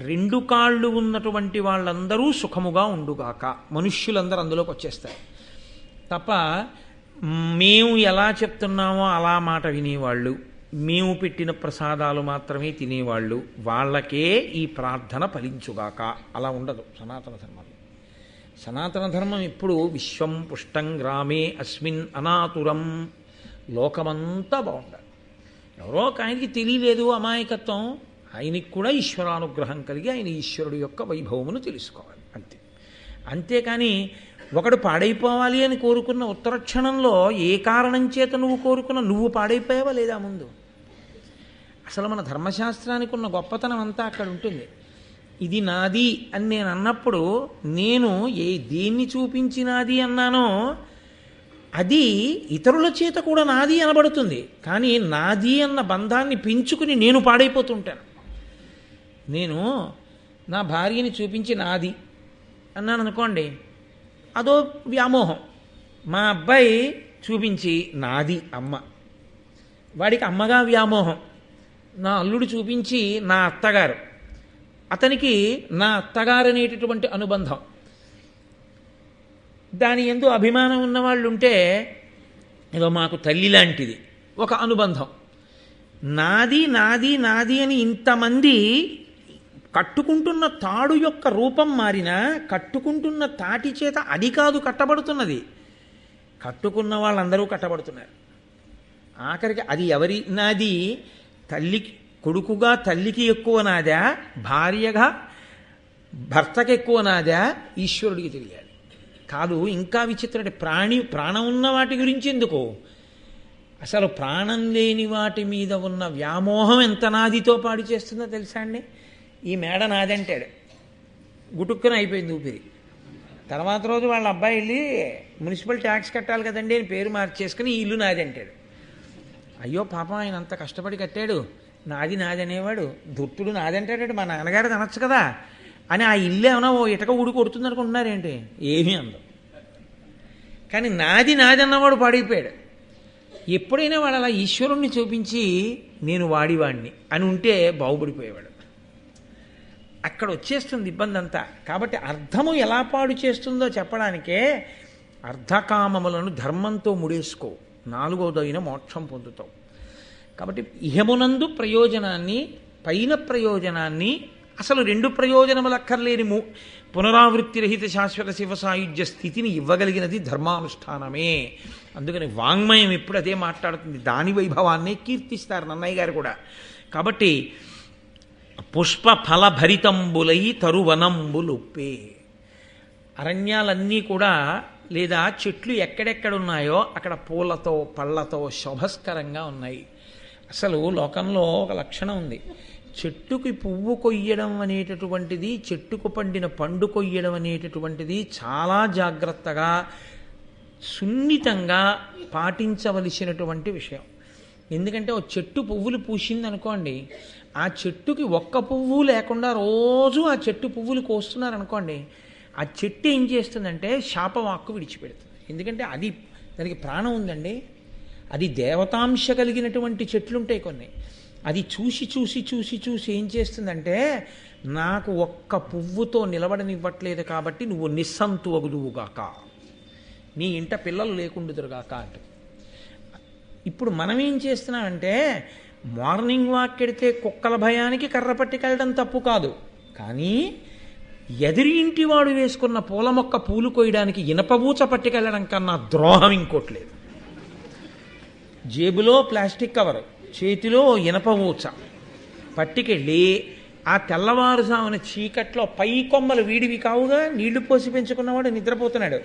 2 కాళ్ళు ఉన్నటువంటి వాళ్ళందరూ సుఖముగా ఉండుగాక, మనుష్యులందరూ అందులోకి వచ్చేస్తారు తప్ప మేము ఎలా చెప్తున్నామో అలా మాట వినేవాళ్ళు, మేము పెట్టిన ప్రసాదాలు మాత్రమే తినేవాళ్ళు, వాళ్ళకే ఈ ప్రార్థన ఫలించుగాక అలా ఉండదు సనాతన ధర్మంలో. సనాతన ధర్మం ఎప్పుడు విశ్వం పుష్టం గ్రామే అస్మిన్ అనాతురం, లోకమంతా బాగుండాలి. ఎవరో ఒక ఆయనకి తెలియలేదు అమాయకత్వం, ఆయనకి కూడా ఈశ్వరానుగ్రహం కలిగి ఆయన ఈశ్వరుడు యొక్క వైభవమును తెలుసుకోవాలి అంతే. అంతేకాని ఒకడు పాడైపోవాలి అని కోరుకున్న ఉత్తరక్షణంలో ఏ కారణం చేత నువ్వు కోరుకున్న నువ్వు పాడైపోయావా లేదా ముందు? అసలు మన ధర్మశాస్త్రానికి ఉన్న గొప్పతనం అంతా అక్కడ ఉంటుంది. ఇది నాది అని నేను అన్నప్పుడు నేను దేన్ని చూపించి నాది అన్నానో అది ఇతరుల చేత కూడా నాది అనబడుతుంది. కానీ నాది అన్న బంధాన్ని పెంచుకుని నేను పాడైపోతుంటాను. నేను నా భార్యని చూపించి నాది అన్నాను అనుకోండి, అదో వ్యామోహం, మా అబ్బాయి చూపించి నాది అమ్మ, వాడికి అమ్మగా వ్యామోహం. నా అల్లుడు చూపించి నా అత్తగారు, అతనికి నా అత్తగారు అనేటటువంటి అనుబంధం. దాని యందు అభిమానం ఉన్నవాళ్ళు ఉంటే ఏదో మాకు తల్లి లాంటిది ఒక అనుబంధం. నాది నాది నాది అని ఇంతమంది కట్టుకుంటున్న తాడు యొక్క రూపం మారినా కట్టుకుంటున్న తాటి చేత అది కాదు కట్టబడుతున్నది, కట్టుకున్న వాళ్ళందరూ కట్టబడుతున్నారు. ఆఖరికి అది ఎవరి నాది? తల్లికి, కొడుకుగా తల్లికి ఎక్కువ నాదా, భార్యగా భర్తకి ఎక్కువ నాదా, ఈశ్వరుడికి తెలియాలి. కాదు, ఇంకా విచిత్రమైన ప్రాణం ఉన్న వాటి గురించి ఎందుకు, అసలు ప్రాణం లేని వాటి మీద ఉన్న వ్యామోహం ఎంత నాదితో పాడు చేస్తుందో తెలుసా అండి? ఈ మేడ నాదంటాడు, గుటుక్కున అయిపోయింది ఊపిరి. తర్వాత రోజు వాళ్ళ అబ్బాయి వెళ్ళి మున్సిపల్ ట్యాక్స్ కట్టాలి కదండి అని పేరు మార్చేసుకుని ఈ ఇల్లు నాది అంటాడు. అయ్యో పాపం, ఆయన అంత కష్టపడి కట్టాడు, నాది నాది అనేవాడు, దుట్టుడు నాదంటాడు, మా నాన్నగారు అనొచ్చు కదా అని ఆ ఇల్లు ఏమైనా ఓ ఇటక ఊడి కొడుతుంది అనుకుంటున్నారేంటి? ఏమీ అందం. కానీ నాది నాది అన్నవాడు పాడైపోయాడు. ఎప్పుడైనా వాడు అలా ఈశ్వరుణ్ణి చూపించి నేను వాడివాడిని అని ఉంటే బాగుపడిపోయేవాడు. అక్కడ వచ్చేస్తుంది ఇబ్బంది అంతా. కాబట్టి అర్థము ఎలా పాడు చేస్తుందో చెప్పడానికే అర్ధకామములను ధర్మంతో ముడేసుకో, నాలుగోదైన మోక్షం పొందుతావు. కాబట్టి ఇహమునందు ప్రయోజనాన్ని, పైన ప్రయోజనాన్ని, అసలు రెండు ప్రయోజనములు అక్కర్లేని పునరావృత్తి రహిత శాశ్వత శివ సాయుధ్య స్థితిని ఇవ్వగలిగినది ధర్మానుష్ఠానమే. అందుకని వాంగ్మయం ఎప్పుడు అదే మాట్లాడుతుంది, దాని వైభవాన్నే కీర్తిస్తారు నన్నయ్య గారు కూడా. కాబట్టి పుష్ప ఫలభరితంబులై తరువనంబులుప్పే, అరణ్యాలన్నీ కూడా లేదా చెట్లు ఎక్కడెక్కడున్నాయో అక్కడ పూలతో పళ్ళతో శోభస్కరంగా ఉన్నాయి. అసలు లోకంలో ఒక లక్షణం ఉంది, చెట్టుకి పువ్వు కొయ్యడం అనేటటువంటిది, చెట్టుకు పండిన పండు కొయ్యడం అనేటటువంటిది చాలా జాగ్రత్తగా సున్నితంగా పాటించవలసినటువంటి విషయం. ఎందుకంటే ఓ చెట్టు పువ్వులు పూసింది అనుకోండి, ఆ చెట్టుకి ఒక్క పువ్వు లేకుండా రోజు ఆ చెట్టు పువ్వులు కోస్తున్నారనుకోండి, ఆ చెట్టు ఏం చేస్తుందంటే శాపవాక్కు విడిచిపెడుతుంది. ఎందుకంటే అది, దానికి ప్రాణం ఉందండి, అది దేవతాంశ కలిగినటువంటి చెట్లుంటాయి కొన్ని. అది చూసి చూసి చూసి చూసి ఏం చేస్తుందంటే, నాకు ఒక్క పువ్వుతో నిలబడనివ్వట్లేదు కాబట్టి నువ్వు నిస్సంతు అగుదువుగాక, నీ ఇంట పిల్లలు లేకుండుదురుగాక అంట. ఇప్పుడు మనం ఏం చేస్తున్నామంటే, మార్నింగ్ వాక్ ఎడితే కుక్కల భయానికి కర్ర పట్టుకెళ్ళడం తప్పు కాదు, కానీ ఎదురి ఇంటి వాడు వేసుకున్న పూల మొక్క పూలు కొయ్యడానికి ఇనపబూచ పట్టుకెళ్ళడం కన్నా ద్రోహం ఇంకోట్లేదు. జేబులో ప్లాస్టిక్ కవర్, చేతిలో ఇనపబూచ పట్టుకెళ్ళి ఆ తెల్లవారుజామున చీకట్లో పై కొమ్మలు వీడివి కావుగా నీళ్లు పోసి పెంచుకున్నవాడు నిద్రపోతున్నాడు.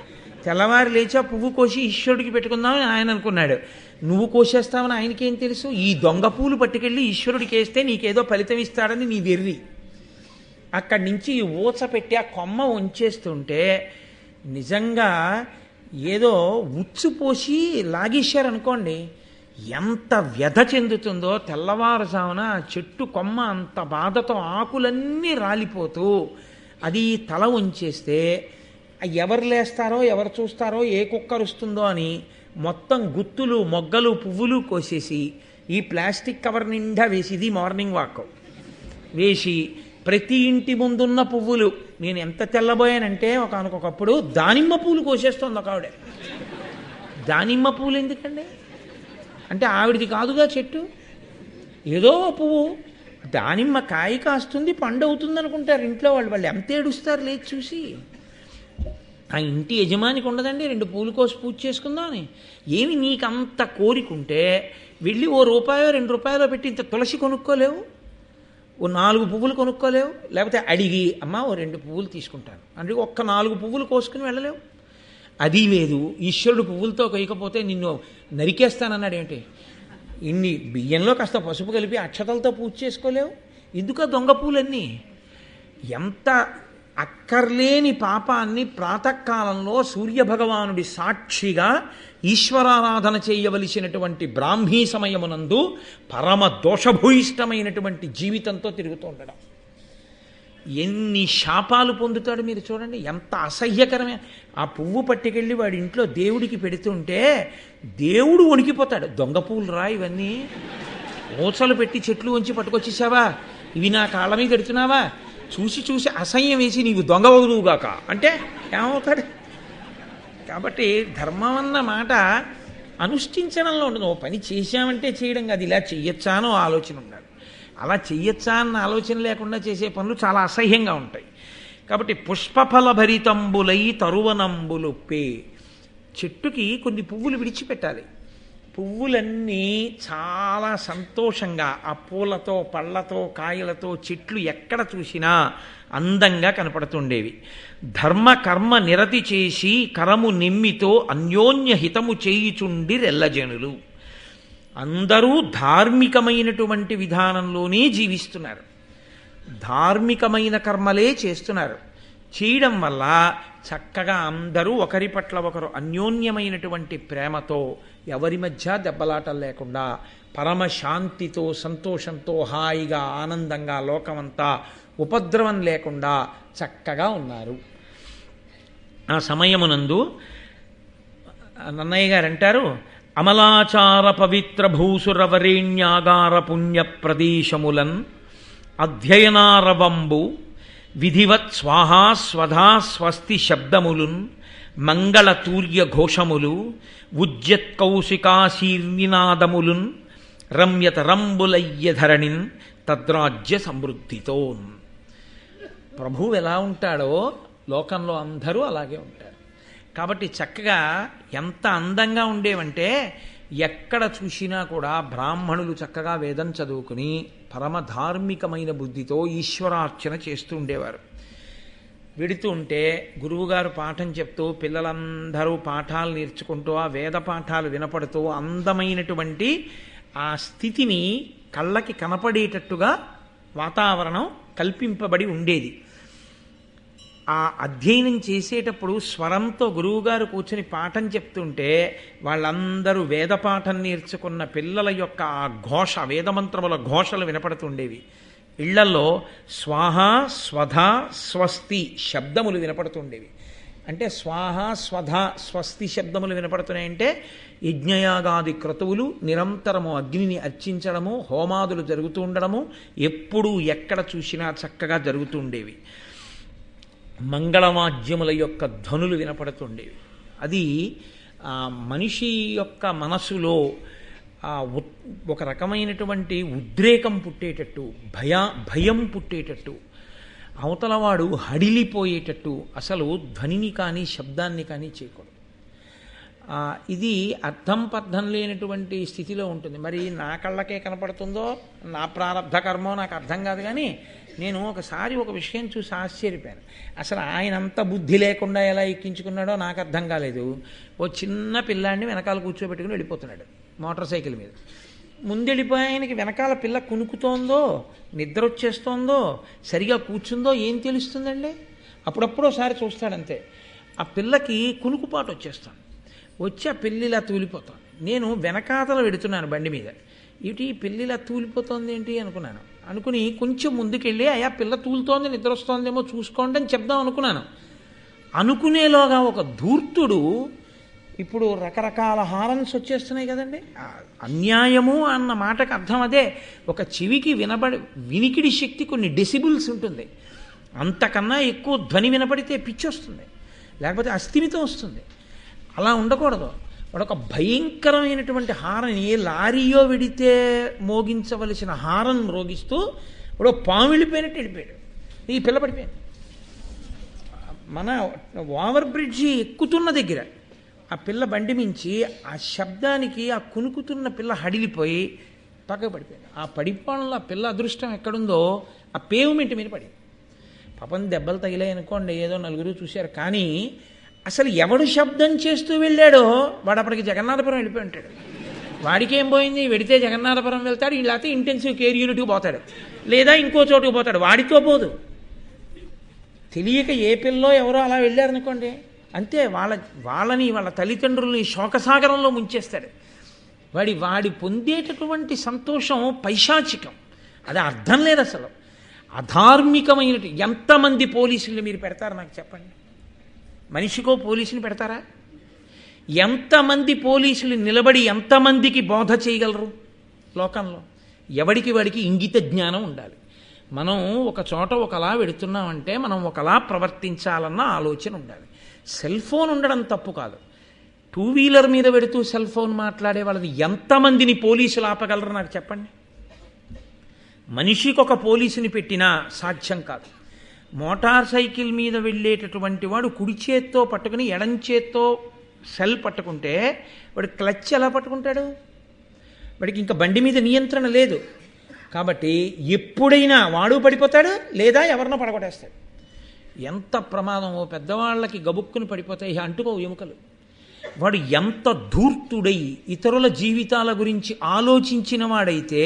తెల్లవారు లేచి ఆ పువ్వు కోసి ఈశ్వరుడికి పెట్టుకుందామని ఆయన అనుకున్నాడు. నువ్వు కోసేస్తావని ఆయనకేం తెలుసు? ఈ దొంగ పూలు పట్టుకెళ్ళి ఈశ్వరుడికి వేస్తే నీకేదో ఫలితం ఇస్తాడని నీ వెర్రి. అక్కడి నుంచి ఊచ పెట్టి ఆ కొమ్మ ఉంచేస్తుంటే నిజంగా ఏదో ఉచ్చు పోసి లాగేశారనుకోండి, ఎంత వ్యధ చెందుతుందో. తెల్లవారుజామున చెట్టు కొమ్మ అంత బాధతో ఆకులన్నీ రాలిపోతూ అది తల ఉంచేస్తే ఎవరు లేస్తారో ఎవరు చూస్తారో ఏ కుక్కరుస్తుందో అని మొత్తం గుత్తులు మొగ్గలు పువ్వులు కోసేసి ఈ ప్లాస్టిక్ కవర్ నిండా వేసి, ఇది మార్నింగ్ వాక్ వేసి ప్రతి ఇంటి ముందున్న పువ్వులు, నేను ఎంత తెల్లబోయానంటే ఒకనకొకప్పుడు దానిమ్మ పూలు కోసేస్తోంది ఒక ఆవిడ. దానిమ్మ పూలు ఎందుకండి అంటే ఆవిడిది కాదుగా చెట్టు, ఏదో పువ్వు, దానిమ్మ కాయ కాస్తుంది పండు అవుతుంది అనుకుంటారు ఇంట్లో వాళ్ళు ఎంత ఏడుస్తారు లేచి చూసి. ఆ ఇంటి యజమానికి ఉండదండి 2 పూలు కోసి పూజ చేసుకుందాం అని. ఏమి నీకు అంత కోరికుంటే వెళ్ళి ఓ రూపాయో 2 రూపాయలో పెట్టి ఇంత తులసి కొనుక్కోలేవు, ఓ 4 పువ్వులు కొనుక్కోలేవు, లేకపోతే అడిగి అమ్మ ఓ 2 పువ్వులు తీసుకుంటాను అంటే ఒక్క 4 పువ్వులు కోసుకుని వెళ్ళలేవు. అది లేదు, ఈశ్వరుడు పువ్వులతో కొయ్యకపోతే నిన్ను నరికేస్తానన్నాడు. ఏంటి ఇన్ని బియ్యంలో కాస్త పసుపు కలిపి అక్షతలతో పూజ చేసుకోలేవు? ఎందుక దొంగ పూలన్నీ? ఎంత అక్కర్లేని పాపాన్ని ప్రాతకాలంలో సూర్యభగవానుడి సాక్షిగా ఈశ్వరారాధన చేయవలసినటువంటి బ్రాహ్మీ సమయమునందు పరమ దోషభూయిష్టమైనటువంటి జీవితంతో తిరుగుతూ ఉండడం. ఎన్ని శాపాలు పొందుతాడు మీరు చూడండి, ఎంత అసహ్యకరమే. ఆ పువ్వు పట్టుకెళ్ళి వాడి ఇంట్లో దేవుడికి పెడుతుంటే దేవుడు వణికిపోతాడు. దొంగ పువ్వులు రా ఇవన్నీ, ఓచలు పెట్టి చెట్లు వంచి పట్టుకొచ్చేసావా, ఇవి నా కాళ్ళ మీద పెడుతున్నావా, చూసి చూసి అసహ్యం వేసి నీవు దొంగవదువుగాక అంటే ఏమవుతాడు? కాబట్టి ధర్మం అన్న మాట అనుష్ఠించడంలో ఉండదు. ఓ పని చేశామంటే చేయడం కాదు, ఇలా చెయ్యొచ్చా అనో ఆలోచన ఉండాలి. అలా చెయ్యొచ్చా అన్న ఆలోచన లేకుండా చేసే పనులు చాలా అసహ్యంగా ఉంటాయి. కాబట్టి పుష్పఫల భరితంబులై తరువనంబులుప్పే, చెట్టుకి కొన్ని పువ్వులు విడిచిపెట్టాలి. పువ్వులన్నీ చాలా సంతోషంగా ఆ పూలతో పళ్ళతో కాయలతో చెట్లు ఎక్కడ చూసినా అందంగా కనపడుతుండేవి. ధర్మ కర్మ నిరతి చేసి కరము నిమ్మితో అన్యోన్య హితము చేయుచుండి రెల్లజనులు. అందరూ ధార్మికమైనటువంటి విధానంలోనే జీవిస్తున్నారు, ధార్మికమైన కర్మలే చేస్తున్నారు. చేయడం వల్ల చక్కగా అందరూ ఒకరి పట్ల ఒకరు అన్యోన్యమైనటువంటి ప్రేమతో, ఎవరి మధ్య దెబ్బలాటలు లేకుండా, పరమశాంతితో సంతోషంతో హాయిగా ఆనందంగా లోకమంతా ఉపద్రవం లేకుండా చక్కగా ఉన్నారు. ఆ సమయమునందు నన్నయ్య గారు అంటారు, అమలాచార పవిత్ర భూసురవరేణ్యాగార పుణ్య ప్రదేశములన్ అధ్యయనారవంబు విధివత్ స్వాహా స్వధా స్వస్తి శబ్దములున్ మంగళ తూర్య ఘోషములు ఉజ్జత్కౌశికాశీర్నినాదములున్ రమ్యత రంబులయ్యధరణిన్ తద్రాజ్య సమృద్ధితోన్. ప్రభువు ఎలా ఉంటాడో లోకంలో అందరూ అలాగే ఉంటారు. కాబట్టి చక్కగా ఎంత అందంగా ఉండేవంటే ఎక్కడ చూసినా కూడా బ్రాహ్మణులు చక్కగా వేదం చదువుకుని పరమధార్మికమైన బుద్ధితో ఈశ్వరార్చన చేస్తూ ఉండేవారు. వెడుతూ ఉంటే గురువుగారు పాఠం చెప్తూ పిల్లలందరూ పాఠాలు నేర్చుకుంటూ ఆ వేద పాఠాలు వినపడుతూ అందమైనటువంటి ఆ స్థితిని కళ్ళకి కనపడేటట్టుగా వాతావరణం కల్పింపబడి ఉండేది. ఆ అధ్యయనం చేసేటప్పుడు స్వరంతో గురువుగారు కూర్చొని పాఠం చెప్తుంటే వాళ్ళందరూ వేదపాఠం నేర్చుకున్న పిల్లల యొక్క ఆ ఘోష, వేదమంత్రముల ఘోషలు వినపడుతుండేవి. ఇళ్లలో స్వాహ స్వధ స్వస్తి శబ్దములు వినపడుతుండేవి. అంటే స్వాహ స్వధ స్వస్తి శబ్దములు వినపడుతున్నాయంటే యజ్ఞయాగాది క్రతువులు నిరంతరము అగ్నిని అర్చించడము, హోమాదులు జరుగుతూ ఉండడము ఎప్పుడూ ఎక్కడ చూసినా చక్కగా జరుగుతూ ఉండేవి. మంగళవాద్యముల యొక్క ధ్వనులు వినపడుతుండేవి. అది మనిషి యొక్క మనసులో ఒక రకమైనటువంటి ఉద్రేకం పుట్టేటట్టు, భయం పుట్టేటట్టు, అవతలవాడు హడిలిపోయేటట్టు అసలు ధ్వనిని కానీ శబ్దాన్ని కానీ చేయకూడదు. ఇది అర్థం పర్థం లేనటువంటి స్థితిలో ఉంటుంది. మరి నా కళ్ళకే కనపడుతుందో నా ప్రారంధ కర్మో నాకు అర్థం కాదు. కానీ నేను ఒకసారి ఒక విషయం చూసి ఆశ్చర్యపోయాను. అసలు ఆయన అంత బుద్ధి లేకుండా ఎలా ఎక్కించుకున్నాడో నాకు అర్థం కాలేదు. ఓ చిన్న పిల్లాడిని వెనకాల కూర్చోబెట్టుకుని వెళ్ళిపోతున్నాడు మోటార్ సైకిల్ మీద. ముందెళ్ళిపోయి ఆయనకి వెనకాల పిల్ల కునుకుతోందో, నిద్ర వచ్చేస్తోందో, సరిగా కూర్చుందో ఏం తెలుస్తుందండి? అప్పుడప్పుడు ఒకసారి చూస్తాడంతే. ఆ పిల్లకి కునుకుపాటు వచ్చేస్తాను, వచ్చి ఆ పిల్లిలా తూలిపోతాను. నేను వెనకాతల వెడుతున్నాను బండి మీద, ఇటు ఈ పిల్లిలా తూలిపోతుంది ఏంటి అనుకున్నాను. అనుకుని కొంచెం ముందుకెళ్ళి అయ్యా పిల్ల తూలుతోంది, నిద్ర వస్తోందేమో చూసుకోండి అని చెప్దాం అనుకున్నాను. అనుకునేలోగా ఒక ధూర్తుడు, ఇప్పుడు రకరకాల హారన్స్ వచ్చేస్తున్నాయి కదండి, అన్యాయము అన్న మాటకు అర్థం అదే. ఒక చెవికి వినికిడి శక్తి కొన్ని డెసిబుల్స్ ఉంటుంది, అంతకన్నా ఎక్కువ ధ్వని వినపడితే పిచ్చి వస్తుంది, లేకపోతే అస్థిమితం వస్తుంది. అలా ఉండకూడదు. వాడు ఒక భయంకరమైనటువంటి హారన్, ఏ లారీయో వెడితే మోగించవలసిన హారన్ మ్రోగిస్తూ వాడు పాము వెళ్ళిపోయినట్టు వెళ్ళిపోయాడు. ఈ పిల్ల పడిపోయాడు. మన ఓవర్ బ్రిడ్జి ఎక్కుతున్న దగ్గర ఆ పిల్ల బండి మించి ఆ శబ్దానికి ఆ కునుకుతున్న పిల్ల హడిలిపోయి పక్కకు పడిపోయింది. ఆ పడిపోవడంలో ఆ పిల్ల అదృష్టం ఎక్కడుందో ఆ పేవ్మెంట్ మీద పడింది. పాపం దెబ్బలు తగిలాయి అనుకోండి, ఏదో నలుగురు చూశారు. కానీ అసలు ఎవడు శబ్దం చేస్తూ వెళ్ళాడో వాడు అప్పటికి జగన్నాథపురం వెళ్ళిపోయి ఉంటాడు. వాడికి ఏం పోయింది, వెడితే జగన్నాథపురం వెళ్తాడు, లేకపోతే ఇంటెన్సివ్ కేర్ యూనిట్కి పోతాడు, లేదా ఇంకో చోటుకు పోతాడు. వాడితో పోదు. తెలియక ఏ పిల్లో ఎవరో అలా వెళ్ళారనుకోండి, అంతే వాళ్ళని వాళ్ళ తల్లిదండ్రుల్ని శోకసాగరంలో ముంచేస్తాడు. వాడి పొందేటటువంటి సంతోషం పైశాచికం, అది అర్థం లేదు అసలు. అధార్మికమైన ఎంతమంది పోలీసులు మీరు పెడతారు నాకు చెప్పండి? మనిషికో పోలీసుని పెడతారా? ఎంతమంది పోలీసులు నిలబడి ఎంతమందికి బోధ చేయగలరు లోకంలో? ఎవడికి వాడికి ఇంగిత జ్ఞానం ఉండాలి. మనం ఒక చోట ఒకలా వెడుతున్నామంటే మనం ఒకలా ప్రవర్తించాలన్న ఆలోచన ఉండాలి. సెల్ ఫోన్ ఉండడం తప్పు కాదు. 2 వీలర్ మీద పెడుతూ సెల్ ఫోన్ మాట్లాడే వాళ్ళది ఎంతమందిని పోలీసులు ఆపగలరు నాకు చెప్పండి? మనిషికి ఒక పోలీసుని పెట్టినా సాధ్యం కాదు. మోటార్ సైకిల్ మీద వెళ్ళేటటువంటి వాడు కుడి చేత్తో పట్టుకుని ఎడం చేత్తో సెల్ పట్టుకుంటే వాడు క్లచ్ ఎలా పట్టుకుంటాడు? వాడికి ఇంకా బండి మీద నియంత్రణ లేదు. కాబట్టి ఎప్పుడైనా వాడు పడిపోతాడు లేదా ఎవరినో పడగొట్టేస్తాడు. ఎంత ప్రమాదమో! పెద్దవాళ్ళకి గబుక్కుని పడిపోతాయి, అంటుకో ఎముకలు. వాడు ఎంత ధూర్తుడై ఇతరుల జీవితాల గురించి ఆలోచించిన వాడైతే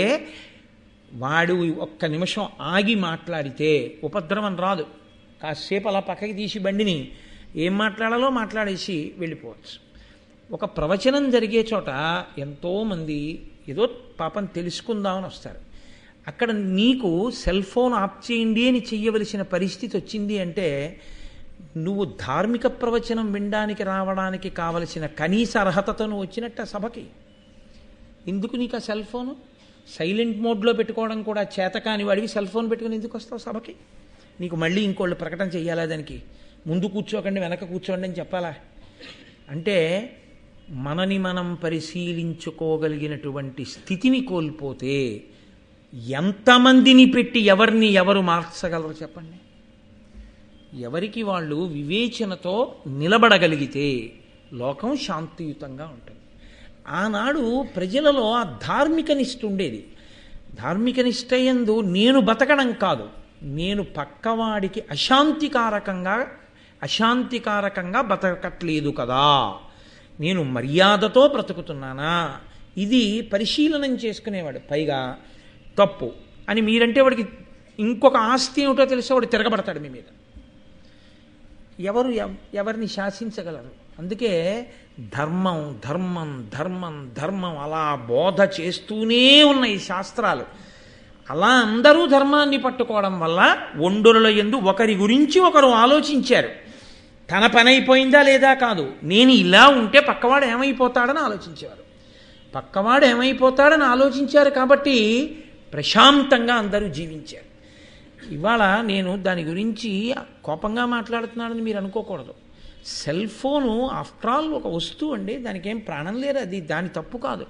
వాడు ఒక్క నిమిషం ఆగి మాట్లాడితే ఉపద్రవం రాదు. కాసేపు అలా పక్కకి తీసి బండిని ఏం మాట్లాడాలో మాట్లాడేసి వెళ్ళిపోవచ్చు. ఒక ప్రవచనం జరిగే చోట ఎంతోమంది ఏదో పాపం తెలుసుకుందామని వస్తారు. అక్కడ నీకు సెల్ ఫోన్ ఆఫ్ చేయండి అని చెయ్యవలసిన పరిస్థితి వచ్చింది అంటే నువ్వు ధార్మిక ప్రవచనం వినడానికి రావడానికి కావలసిన కనీస అర్హతతో నువ్వు వచ్చినట్ట సభకి. ఎందుకు నీకు ఆ సెల్ ఫోను? సైలెంట్ మోడ్లో పెట్టుకోవడం కూడా చేతకాని వాడివి సెల్ ఫోన్ పెట్టుకుని ఎందుకు వస్తావు సభకి? నీకు మళ్ళీ ఇంకోళ్ళు ప్రకటన చెయ్యాలా? దానికి ముందు కూర్చోకండి వెనక కూర్చోండి అని చెప్పాలా? అంటే మనని మనం పరిశీలించుకోగలిగినటువంటి స్థితిని కోల్పోతే ఎంతమందిని పెట్టి ఎవరిని ఎవరు మార్చగలరు చెప్పండి? ఎవరికి వాళ్ళు వివేచనతో నిలబడగలిగితే లోకం శాంతియుతంగా ఉంటుంది. ఆనాడు ప్రజలలో ఆ ధార్మిక నిష్ఠ ఉండేది. ధార్మిక నిష్ఠ యందు నేను బతకడం కాదు, నేను పక్కవాడికి అశాంతికారకంగా బతకట్లేదు కదా, నేను మర్యాదతో బ్రతుకుతున్నానా, ఇది పరిశీలనం చేసుకునేవాడు. పైగా తప్పు అని మీరంటే వాడికి ఇంకొక ఆస్తి ఏమిటో తెలిసే వాడు తిరగబడతాడు మీ మీద. ఎవరిని శాసించగలరు? అందుకే ధర్మం ధర్మం ధర్మం ధర్మం అలా బోధ చేస్తూనే ఉన్నాయి శాస్త్రాలు. అలా అందరూ ధర్మాన్ని పట్టుకోవడం వల్ల ఒండరుల యందు ఒకరి గురించి ఒకరు ఆలోచించారు. తన పని అయిపోయిందా లేదా కాదు, నేను ఇలా ఉంటే పక్కవాడు ఏమైపోతాడని ఆలోచించేవారు. పక్కవాడు ఏమైపోతాడని ఆలోచించారు కాబట్టి ప్రశాంతంగా అందరూ జీవించారు. ఇవాళ నేను దాని గురించి కోపంగా మాట్లాడుతున్నానని మీరు అనుకోకూడదు. సెల్ ఫోను ఆఫ్టర్ ఆల్ ఒక వస్తువు అండి, దానికి ఏం ప్రాణం లేదు. అది దాని తప్పు కాదు.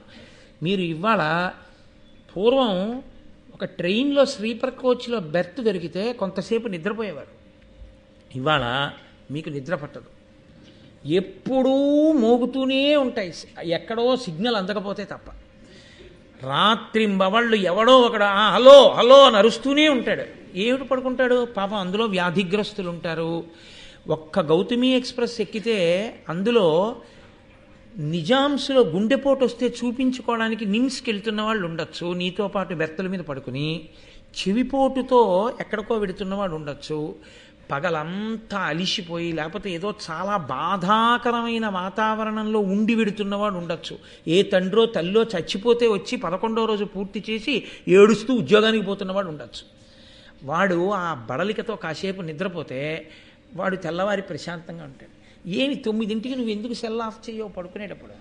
మీరు ఇవాళ పూర్వం ఒక ట్రైన్లో స్లీపర్ కోచ్లో బెర్త్ దొరికితే కొంతసేపు నిద్రపోయేవారు. ఇవాళ మీకు నిద్ర పట్టదు, ఎప్పుడూ మోగుతూనే ఉంటాయి, ఎక్కడో సిగ్నల్ అందకపోతే తప్ప. రాత్రింబవళ్ళు ఎవడో ఒకడు హలో హలో అని అరుస్తూనే ఉంటాడు. ఏమిటి పడుకుంటాడు పాపం? అందులో వ్యాధిగ్రస్తులు ఉంటారు. ఒక్క గౌతమి ఎక్స్ప్రెస్ ఎక్కితే అందులో నిజాంస్లో గుండెపోటు వస్తే చూపించుకోవడానికి నిమ్స్కి వెళ్తున్న వాళ్ళు ఉండొచ్చు, నీతో పాటు బెర్తల మీద పడుకుని. చెవిపోటుతో ఎక్కడికో వెడుతున్నవాడు ఉండొచ్చు. పగలంతా అలిసిపోయి లేకపోతే ఏదో చాలా బాధాకరమైన వాతావరణంలో ఉండి వెడుతున్నవాడు ఉండొచ్చు. ఏ తండ్రో తల్లో చచ్చిపోతే వచ్చి 11వ రోజు పూర్తి చేసి ఏడుస్తూ ఉద్యోగానికి పోతున్నవాడు ఉండొచ్చు. వాడు ఆ బడలికతో కాసేపు నిద్రపోతే వాడు తెల్లవారి ప్రశాంతంగా ఉంటాడు. ఏమి 9ంటికి నువ్వు ఎందుకు సెల్ ఆఫ్ చేయవు పడుకునేటప్పుడు?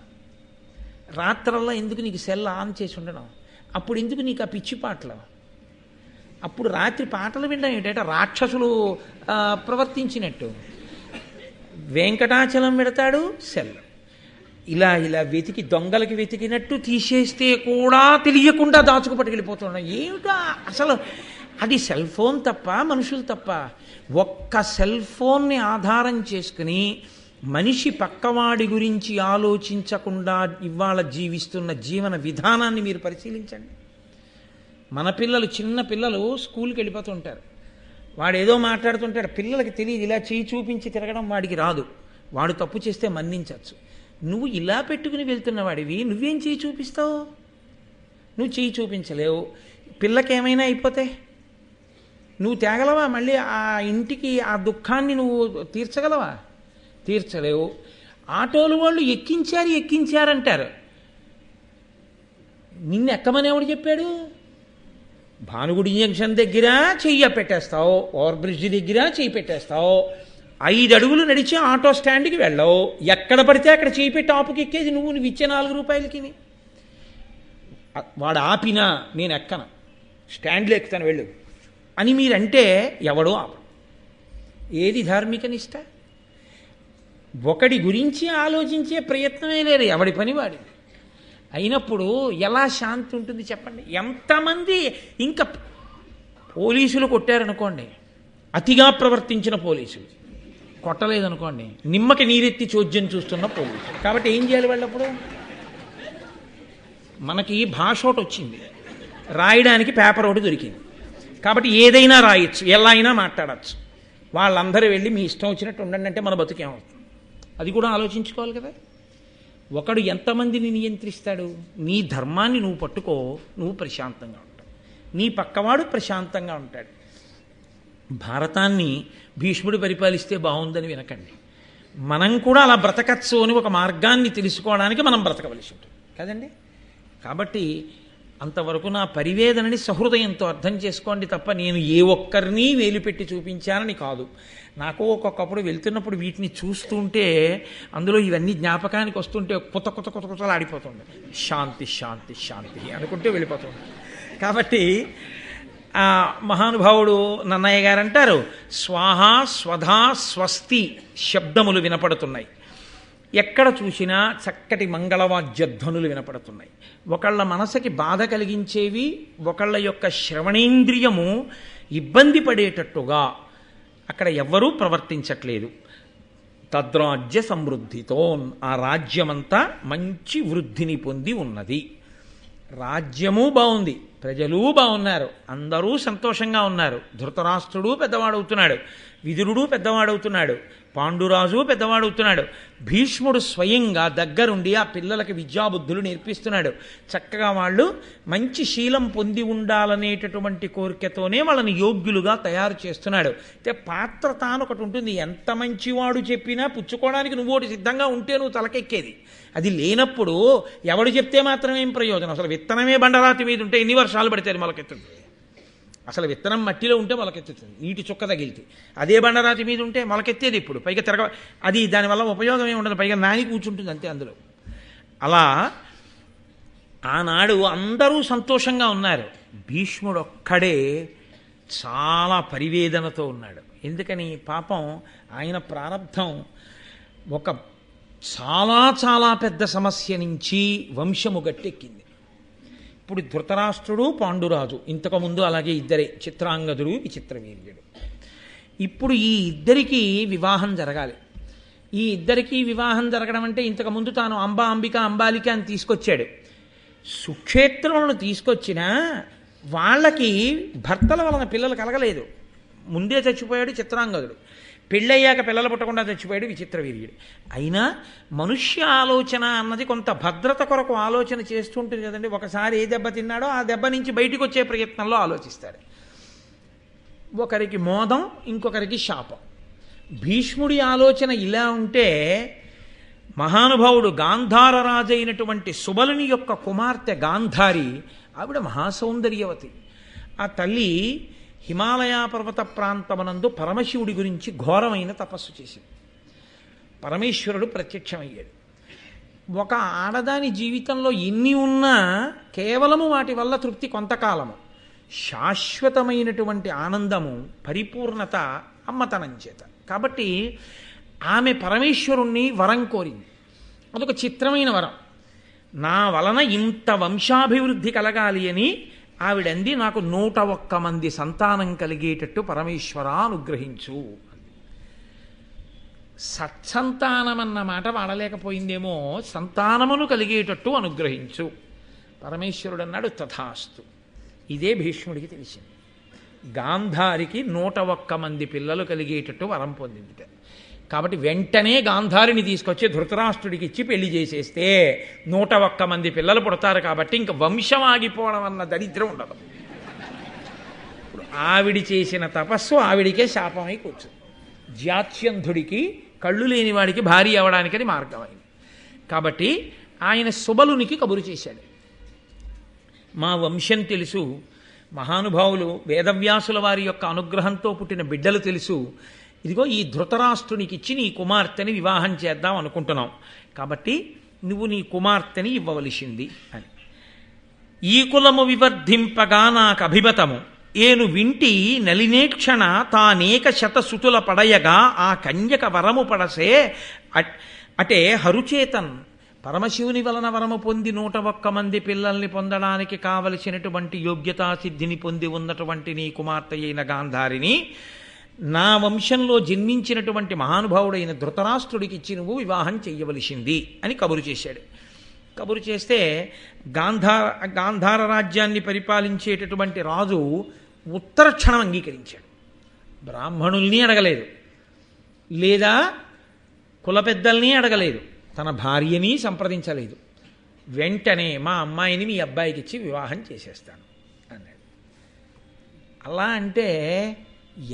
రాత్రల్లా ఎందుకు నీకు సెల్ ఆన్ చేసి ఉండడం? అప్పుడు ఎందుకు నీకు ఆ పిచ్చి పాటలు? అప్పుడు రాత్రి పాటలు వినడం ఏంటంటే రాక్షసులు ప్రవర్తించినట్టు. వెంకటాచలం పెడతాడు సెల్, ఇలా ఇలా వెతికి దొంగలకి వెతికినట్టు తీసేస్తే కూడా తెలియకుండా దాచుకు పట్టుకెళ్ళిపోతున్నాం. ఏమిటా అసలు? అది సెల్ ఫోన్ తప్ప మనుషులు తప్ప? ఒక్క సెల్ ఫోన్ని ఆధారం చేసుకుని మనిషి పక్కవాడి గురించి ఆలోచించకుండా ఇవాళ జీవిస్తున్న జీవన విధానాన్ని మీరు పరిశీలించండి. మన పిల్లలు, చిన్న పిల్లలు స్కూల్కి వెళ్ళిపోతుంటారు. వాడు ఏదో మాట్లాడుతుంటాడు, పిల్లలకి తెలియదు. ఇలా చేయి చూపించి తిరగడం వాడికి రాదు. వాడు తప్పు చేస్తే మన్నించవచ్చు. నువ్వు ఇలా పెట్టుకుని వెళ్తున్న వాడివి నువ్వేం చేయి చూపిస్తావు? నువ్వు చేయి చూపించలేవు. పిల్లకేమైనా అయిపోతే నువ్వు తేగలవా? మళ్ళీ ఆ ఇంటికి ఆ దుఃఖాన్ని నువ్వు తీర్చగలవా? తీర్చలేవు. ఆటోలు వాళ్ళు ఎక్కించారంటారు. నిన్ను ఎక్కమని ఎవడు చెప్పాడు? భానుగుడి జంక్షన్ దగ్గర చెయ్యి పెట్టేస్తావు, ఓవర్ బ్రిడ్జ్ దగ్గర చెయ్యి పెట్టేస్తావు, 5 అడుగులు నడిచి ఆటో స్టాండ్కి వెళ్ళవు, ఎక్కడ పడితే అక్కడ చెయ్యి పెట్టి ఆపుకి ఎక్కేది నువ్వు ఇచ్చే 4 రూపాయలకి. వాడు ఆపినా నేను ఎక్కను, స్టాండ్లో ఎక్కుతాను వెళ్ళు అని మీరంటే ఎవడో ఆపు. ఏది ధార్మిక నిష్ట? ఒకడి గురించి ఆలోచించే ప్రయత్నమే లేదు, ఎవడి పని వాడిది. అయినప్పుడు ఎలా శాంతి ఉంటుంది చెప్పండి? ఎంతమంది ఇంకా పోలీసులు కొట్టారనుకోండి, అతిగా ప్రవర్తించిన పోలీసులు, కొట్టలేదనుకోండి నిమ్మకి నీరెత్తి చోద్యం చూస్తున్న పోలీసులు. కాబట్టి ఏం చేయాలి వాళ్ళప్పుడు? మనకి భాష ఒకటి వచ్చింది, రాయడానికి పేపర్ ఒకటి దొరికింది, కాబట్టి ఏదైనా రాయొచ్చు, ఎలా అయినా మాట్లాడచ్చు. వాళ్ళందరూ వెళ్ళి మీ ఇష్టం వచ్చినట్టు ఉండండి అంటే మన బతుకేమవుతుంది? అది కూడా ఆలోచించుకోవాలి కదా. ఒకడు ఎంతమందిని నియంత్రిస్తాడు? నీ ధర్మాన్ని నువ్వు పట్టుకో, నువ్వు ప్రశాంతంగా ఉంటావు, నీ పక్కవాడు ప్రశాంతంగా ఉంటాడు. భారతాన్ని భీష్ముడు పరిపాలిస్తే బాగుందని వినకండి. మనం కూడా అలా బ్రతకచ్చు అని ఒక మార్గాన్ని తెలుసుకోవడానికి మనం బ్రతకవలసి ఉంటుంది కదండి. కాబట్టి అంతవరకు నా పరివేదనని సహృదయంతో అర్థం చేసుకోండి తప్ప నేను ఏ ఒక్కరిని వేలుపెట్టి చూపించానని కాదు. నాకు ఒక్కొక్కప్పుడు వెళ్తున్నప్పుడు వీటిని చూస్తుంటే అందులో ఇవన్నీ జ్ఞాపకానికి వస్తుంటే కొత్త కొత్త కొత్త కొత్తలు ఆడిపోతుంది. శాంతి శాంతి శాంతి అనుకుంటే వెళ్ళిపోతుంది. కాబట్టి మహానుభావుడు నన్నయ్య గారు అంటారు, స్వాహ స్వధా స్వస్తి శబ్దములు వినపడుతున్నాయి, ఎక్కడ చూసినా చక్కటి మంగళవాద్యధ్వనులు వినపడుతున్నాయి. ఒకళ్ళ మనసుకి బాధ కలిగించేవి, ఒకళ్ళ యొక్క శ్రవణేంద్రియము ఇబ్బంది పడేటట్టుగా అక్కడ ఎవ్వరూ ప్రవర్తించట్లేదు. తద్రాజ్య సమృద్ధితో ఆ రాజ్యమంతా మంచి వృద్ధిని పొంది ఉన్నది. రాజ్యము బాగుంది, ప్రజలు బాగున్నారు, అందరూ సంతోషంగా ఉన్నారు. ధృతరాష్ట్రుడు పెద్దవాడవుతున్నాడు, విదురుడు పెద్దవాడవుతున్నాడు, పాండురాజు పెద్దవాడవుతున్నాడు, భీష్ముడు స్వయంగా దగ్గరుండి ఆ పిల్లలకి విద్యాబుద్ధులు నేర్పిస్తున్నాడు. చక్కగా వాళ్ళు మంచి శీలం పొంది ఉండాలనేటటువంటి కోరికతోనే వాళ్ళని యోగ్యులుగా తయారు చేస్తున్నాడు. అయితే పాత్ర తాను ఒకటి ఉంటుంది, ఎంత మంచివాడు చెప్పినా పుచ్చుకోవడానికి నువ్వు ఒకటి సిద్ధంగా ఉంటే నువ్వు తలకెక్కేది. అది లేనప్పుడు ఎవడు చెప్తే మాత్రం ఏం ప్రయోజనం? అసలు విత్తనమే బండరాతి మీద ఉంటే ఎన్ని వర్షాలు పడితే అది మొలకెత్తుతుంది? అసలు విత్తనం మట్టిలో ఉంటే మొలకెత్తుతుంది, నీటి చుక్క తగిలితే. అదే బండరాతి మీద ఉంటే మొలకెత్తేది ఇప్పుడు, పైగా అది దానివల్ల ఉపయోగం ఏమి ఉండదు, పైగా నాని కూర్చుంటుంది అంతే అందులో. అలా ఆనాడు అందరూ సంతోషంగా ఉన్నారు, భీష్ముడు ఒక్కడే చాలా పరివేదనతో ఉన్నాడు. ఎందుకని? పాపం ఆయన ప్రారంధం ఒక చాలా చాలా పెద్ద సమస్య నుంచి వంశము గట్టెక్కింది. ఇప్పుడు ధృతరాష్ట్రుడు పాండురాజు, ఇంతకుముందు అలాగే ఇద్దరే, చిత్రాంగదుడు విచిత్రవీర్యుడు. ఇప్పుడు ఈ ఇద్దరికీ వివాహం జరగాలి. ఈ ఇద్దరికీ వివాహం జరగడం అంటే ఇంతకుముందు తాను అంబిక అంబాలిక అని తీసుకొచ్చాడు. సుక్షేత్రములను తీసుకొచ్చినా వాళ్ళకి భర్తల వలన పిల్లలు కలగలేదు. ముందే చచ్చిపోయాడు చిత్రాంగదుడు, పెళ్ళయ్యాక పిల్లలు పుట్టకుండా చచ్చిపోయాడు విచిత్రవీర్యుడు. అయినా మనుష్య ఆలోచన అన్నది కొంత భద్రత కొరకు ఆలోచన చేస్తుంటుంది కదండి. ఒకసారి ఏ దెబ్బ తిన్నాడో ఆ దెబ్బ నుంచి బయటికి వచ్చే ప్రయత్నంలో ఆలోచిస్తాడు. ఒకరికి మోదం, ఇంకొకరికి శాపం. భీష్ముడి ఆలోచన ఇలా ఉంటే మహానుభావుడు గాంధార రాజు అయినటువంటి సుబలుని యొక్క కుమార్తె గాంధారి, ఆవిడ మహాసౌందర్యవతి. ఆ తల్లి హిమాలయ పర్వత ప్రాంతమునందు పరమశివుడి గురించి ఘోరమైన తపస్సు చేసింది. పరమేశ్వరుడు ప్రత్యక్షమయ్యాడు. ఒక ఆడదాని జీవితంలో ఎన్ని ఉన్నా కేవలము వాటి వల్ల తృప్తి కొంతకాలము, శాశ్వతమైనటువంటి ఆనందము, పరిపూర్ణత అమ్మతనం చేత. కాబట్టి ఆమె పరమేశ్వరుణ్ణి వరం కోరింది. అదొక చిత్రమైన వరం. నా వలన ఇంత వంశాభివృద్ధి కలగాలి అని ఆవిడంది, నాకు 101 మంది సంతానం కలిగేటట్టు పరమేశ్వర అనుగ్రహించు. సత్సంతానమన్న మాట వాడలేకపోయిందేమో, సంతానమును కలిగేటట్టు అనుగ్రహించు. పరమేశ్వరుడు అన్నాడు తథాస్తు. ఇదే భీష్ముడికి తెలిసింది. గాంధారికి 101 మంది పిల్లలు కలిగేటట్టు వరం పొందింది. కాబట్టి వెంటనే గాంధారిని తీసుకొచ్చి ధృతరాష్ట్రుడికి ఇచ్చి పెళ్లి చేసేస్తే 101 మంది పిల్లలు పుడతారు. కాబట్టి ఇంక వంశం ఆగిపోవడం అన్న దరిద్రం ఉండదు. ఇప్పుడు ఆవిడి చేసిన తపస్సు ఆవిడికే శాపమై కూర్చుంది. జాత్యంధుడికి, కళ్ళు లేనివాడికి భార్య అవడానికి అది మార్గమైంది. కాబట్టి ఆయన సుబలునికి కబురు చేశాడు, మా వంశం తెలుసు, మహానుభావులు వేదవ్యాసుల వారి యొక్క అనుగ్రహంతో పుట్టిన బిడ్డలు తెలుసు. ఇదిగో ఈ ధృతరాష్ట్రునికి ఇచ్చి నీ కుమార్తెని వివాహం చేద్దాం అనుకుంటున్నాం, కాబట్టి నువ్వు నీ కుమార్తెని ఇవ్వవలసింది అని. ఈ కులము వివర్ధింపగా నాకు అభిమతము, ఏను వింటి నలినేక్షణ తానేక శతసుతుల పడయగా ఆ కన్యక వరము పడసే అటే హరుచేతన్. పరమశివుని వలన వరము పొంది 101 మంది పిల్లల్ని పొందడానికి కావలసినటువంటి యోగ్యతా సిద్ధిని పొంది ఉన్నటువంటి నీ కుమార్తె అయిన గాంధారిని నా వంశంలో జన్మించినటువంటి మహానుభావుడైన ధృతరాష్ట్రుడికి ఇచ్చి నువ్వు వివాహం చెయ్యవలసింది అని కబురు చేశాడు. కబురు చేస్తే గాంధార రాజ్యాన్ని పరిపాలించేటటువంటి రాజు ఉత్తర క్షణం అంగీకరించాడు. బ్రాహ్మణుల్ని అడగలేదు, లేదా కుల పెద్దల్ని అడగలేదు, తన భార్యని సంప్రదించలేదు. వెంటనే మా అమ్మాయిని మీ అబ్బాయికి ఇచ్చి వివాహం చేసేస్తాను అన్నాడు. అలా అంటే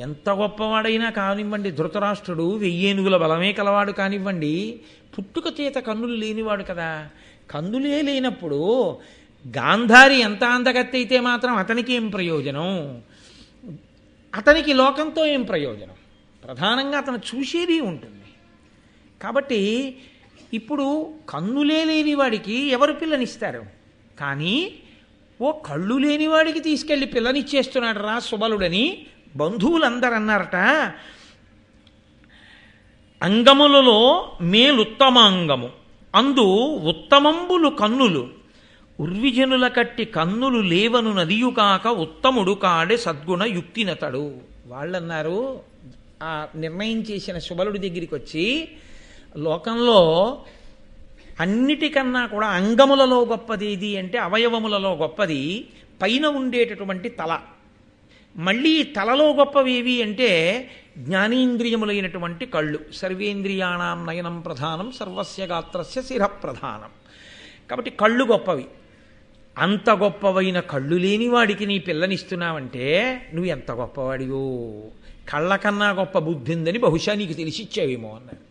ఎంత గొప్పవాడైనా కానివ్వండి, ధృతరాష్ట్రుడు 1000 ఏనుగుల బలమే కలవాడు కానివ్వండి, పుట్టుక చేత కన్నులు లేనివాడు కదా. కన్నులే లేనప్పుడు గాంధారి ఎంత అందగత్తి అయితే మాత్రం అతనికి ఏం ప్రయోజనం, అతనికి లోకంతో ఏం ప్రయోజనం? ప్రధానంగా అతను చూసేది ఉంటుంది. కాబట్టి ఇప్పుడు కన్నులే లేనివాడికి ఎవరు పిల్లనిస్తారు? కానీ ఓ కళ్ళు లేనివాడికి తీసుకెళ్ళి పిల్లనిచ్చేస్తున్నాడు రా సుబలుడని బంధువులందరూ అన్నారట. అంగములలో మేలుత్తమాంగము అందు ఉత్తమంబులు కన్నులు, ఉర్విజనుల కట్టి కన్నులు లేవను నదియుకాక ఉత్తముడు కాడే సద్గుణ యుక్తినతడు. వాళ్ళన్నారు, ఆ నిర్ణయం చేసిన సుబలుడి దగ్గరికి వచ్చి, లోకంలో అన్నిటికన్నా కూడా అంగములలో గొప్పది ఏది అంటే అవయవములలో గొప్పది పైన ఉండేటటువంటి తల. మళ్ళీ తలలో గొప్పవేవి అంటే జ్ఞానేంద్రియములైనటువంటి కళ్ళు. సర్వేంద్రియాణం నయనం ప్రధానం సర్వస్య గాత్రస్య శిర ప్రధానం. కాబట్టి కళ్ళు గొప్పవి. అంత గొప్పవైన కళ్ళు లేని వాడికి నీ పిల్లనిస్తున్నావంటే నువ్వు ఎంత గొప్పవాడివో. కళ్ళ కన్నా గొప్ప బుద్ధి ఉందని బహుశా నీకు తెలిసిచ్చావేమో అన్నాడు.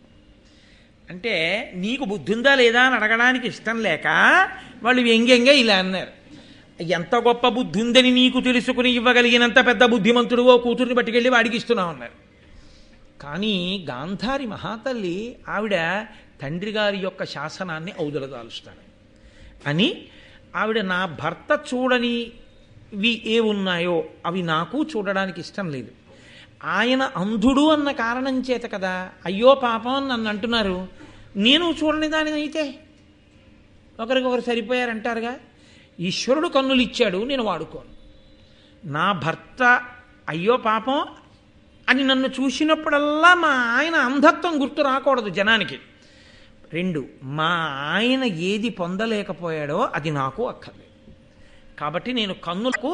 అంటే నీకు బుద్ధి ఉందా లేదా అని అడగడానికి ఇష్టం లేక వాళ్ళు వ్యంగ్యంగా ఇలా అన్నారు. ఎంత గొప్ప బుద్ధి ఉందని నీకు తెలుసుకుని ఇవ్వగలిగినంత పెద్ద బుద్ధిమంతుడువో కూతుర్ని పట్టుకెళ్ళి వాడికి ఇస్తున్నావు అన్నారు. కానీ గాంధారి మహాతల్లి ఆవిడ తండ్రి గారి యొక్క శాసనాన్ని ఔదలదాలుస్తాడు అని ఆవిడ నా భర్త చూడనివి ఏ ఉన్నాయో అవి నాకు చూడడానికి ఇష్టం లేదు. ఆయన అంధుడు అన్న కారణం చేత కదా అయ్యో పాపం అని నన్ను అంటున్నారు. నేను చూడని దాని అయితే ఒకరికొకరు సరిపోయారంటారుగా. ఈశ్వరుడు కన్నులు ఇచ్చాడు, నేను వాడుకోను. నా భర్త అయ్యో పాపం అని నన్ను చూసినప్పుడల్లా మా ఆయన అంధత్వం గుర్తు రాకూడదు జనానికి. 2, మా ఆయన ఏది పొందలేకపోయాడో అది నాకు అక్కర్లేదు. కాబట్టి నేను కన్నులకు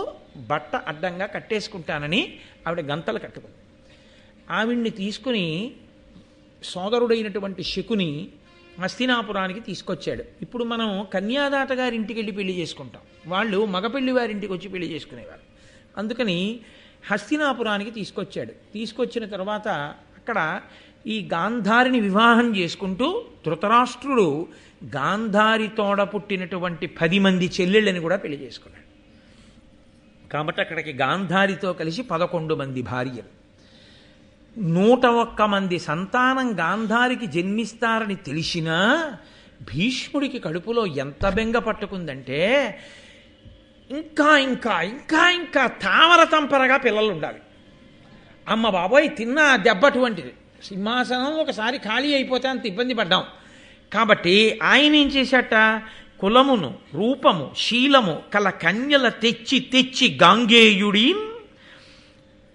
బట్ట అడ్డంగా కట్టేసుకుంటానని ఆవిడ గంతలు కట్టుకుంది. ఆవిడ్ని తీసుకుని సోదరుడైనటువంటి శకుని హస్తినాపురానికి తీసుకొచ్చాడు. ఇప్పుడు మనం కన్యాదాత గారి ఇంటికి వెళ్ళి పెళ్లి చేసుకుంటాం, వాళ్ళు మగపెళ్లి వారింటికి వచ్చి పెళ్లి చేసుకునేవారు. అందుకని హస్తినాపురానికి తీసుకొచ్చాడు. తీసుకొచ్చిన తర్వాత అక్కడ ఈ గాంధారిని వివాహం చేసుకుంటూ ధృతరాష్ట్రుడు గాంధారి తోడ పుట్టినటువంటి 10 మంది చెల్లెళ్ళని కూడా పెళ్లి చేసుకున్నాడు. కాబట్టి అక్కడికి గాంధారితో కలిసి 11 మంది భార్యలు, 101 మంది సంతానం గాంధారికి జన్మిస్తారని తెలిసినా భీష్ముడికి కడుపులో ఎంత బెంగ పట్టుకుందంటే ఇంకా ఇంకా ఇంకా ఇంకా తామర తంపరగా పిల్లలు ఉండాలి. అమ్మ బాబోయ్ తిన్న దెబ్బ అటువంటిది. సింహాసనం ఒకసారి ఖాళీ అయిపోతే అంత ఇబ్బంది పడ్డాం. కాబట్టి ఆయన ఏం చేశాట, కులమును రూపము శీలము కల కన్యల తెచ్చి తెచ్చి గాంగేయుడి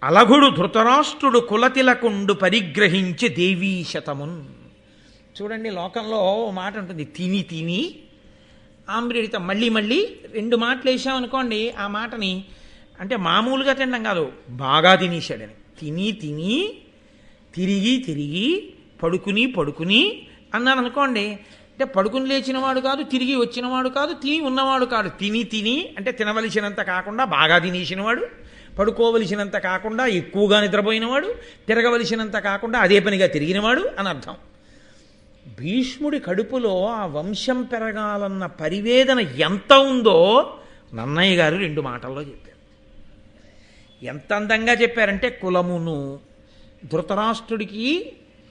అలగుడు ధృతరాష్ట్రుడు కులతిలకుండు పరిగ్రహించి దేవీ శతమున్. చూడండి, లోకంలో మాట ఉంటుంది, తిని తిని ఆమ్రిడిత. మళ్ళీ మళ్ళీ 2 మాటలు వేసామనుకోండి, ఆ మాటని అంటే మామూలుగా తినడం కాదు, బాగా తినేశాడని. తిని తిని తిరిగి తిరిగి పడుకుని పడుకుని అన్నాను అనుకోండి, అంటే పడుకుని లేచినవాడు కాదు, తిరిగి వచ్చినవాడు కాదు, తిని ఉన్నవాడు కాదు. తిని తిని అంటే తినవలసినంత కాకుండా బాగా తినేసినవాడు, పడుకోవలసినంత కాకుండా ఎక్కువగా నిద్రపోయినవాడు, తిరగవలసినంత కాకుండా అదే పనిగా తిరిగినవాడు అని అర్థం. భీష్ముడి కడుపులో ఆ వంశం పెరగాలన్న పరివేదన ఎంత ఉందో నన్నయ్య గారు 2 మాటల్లో చెప్పారు. ఎంత అందంగా చెప్పారంటే కులమును ధృతరాష్ట్రుడికి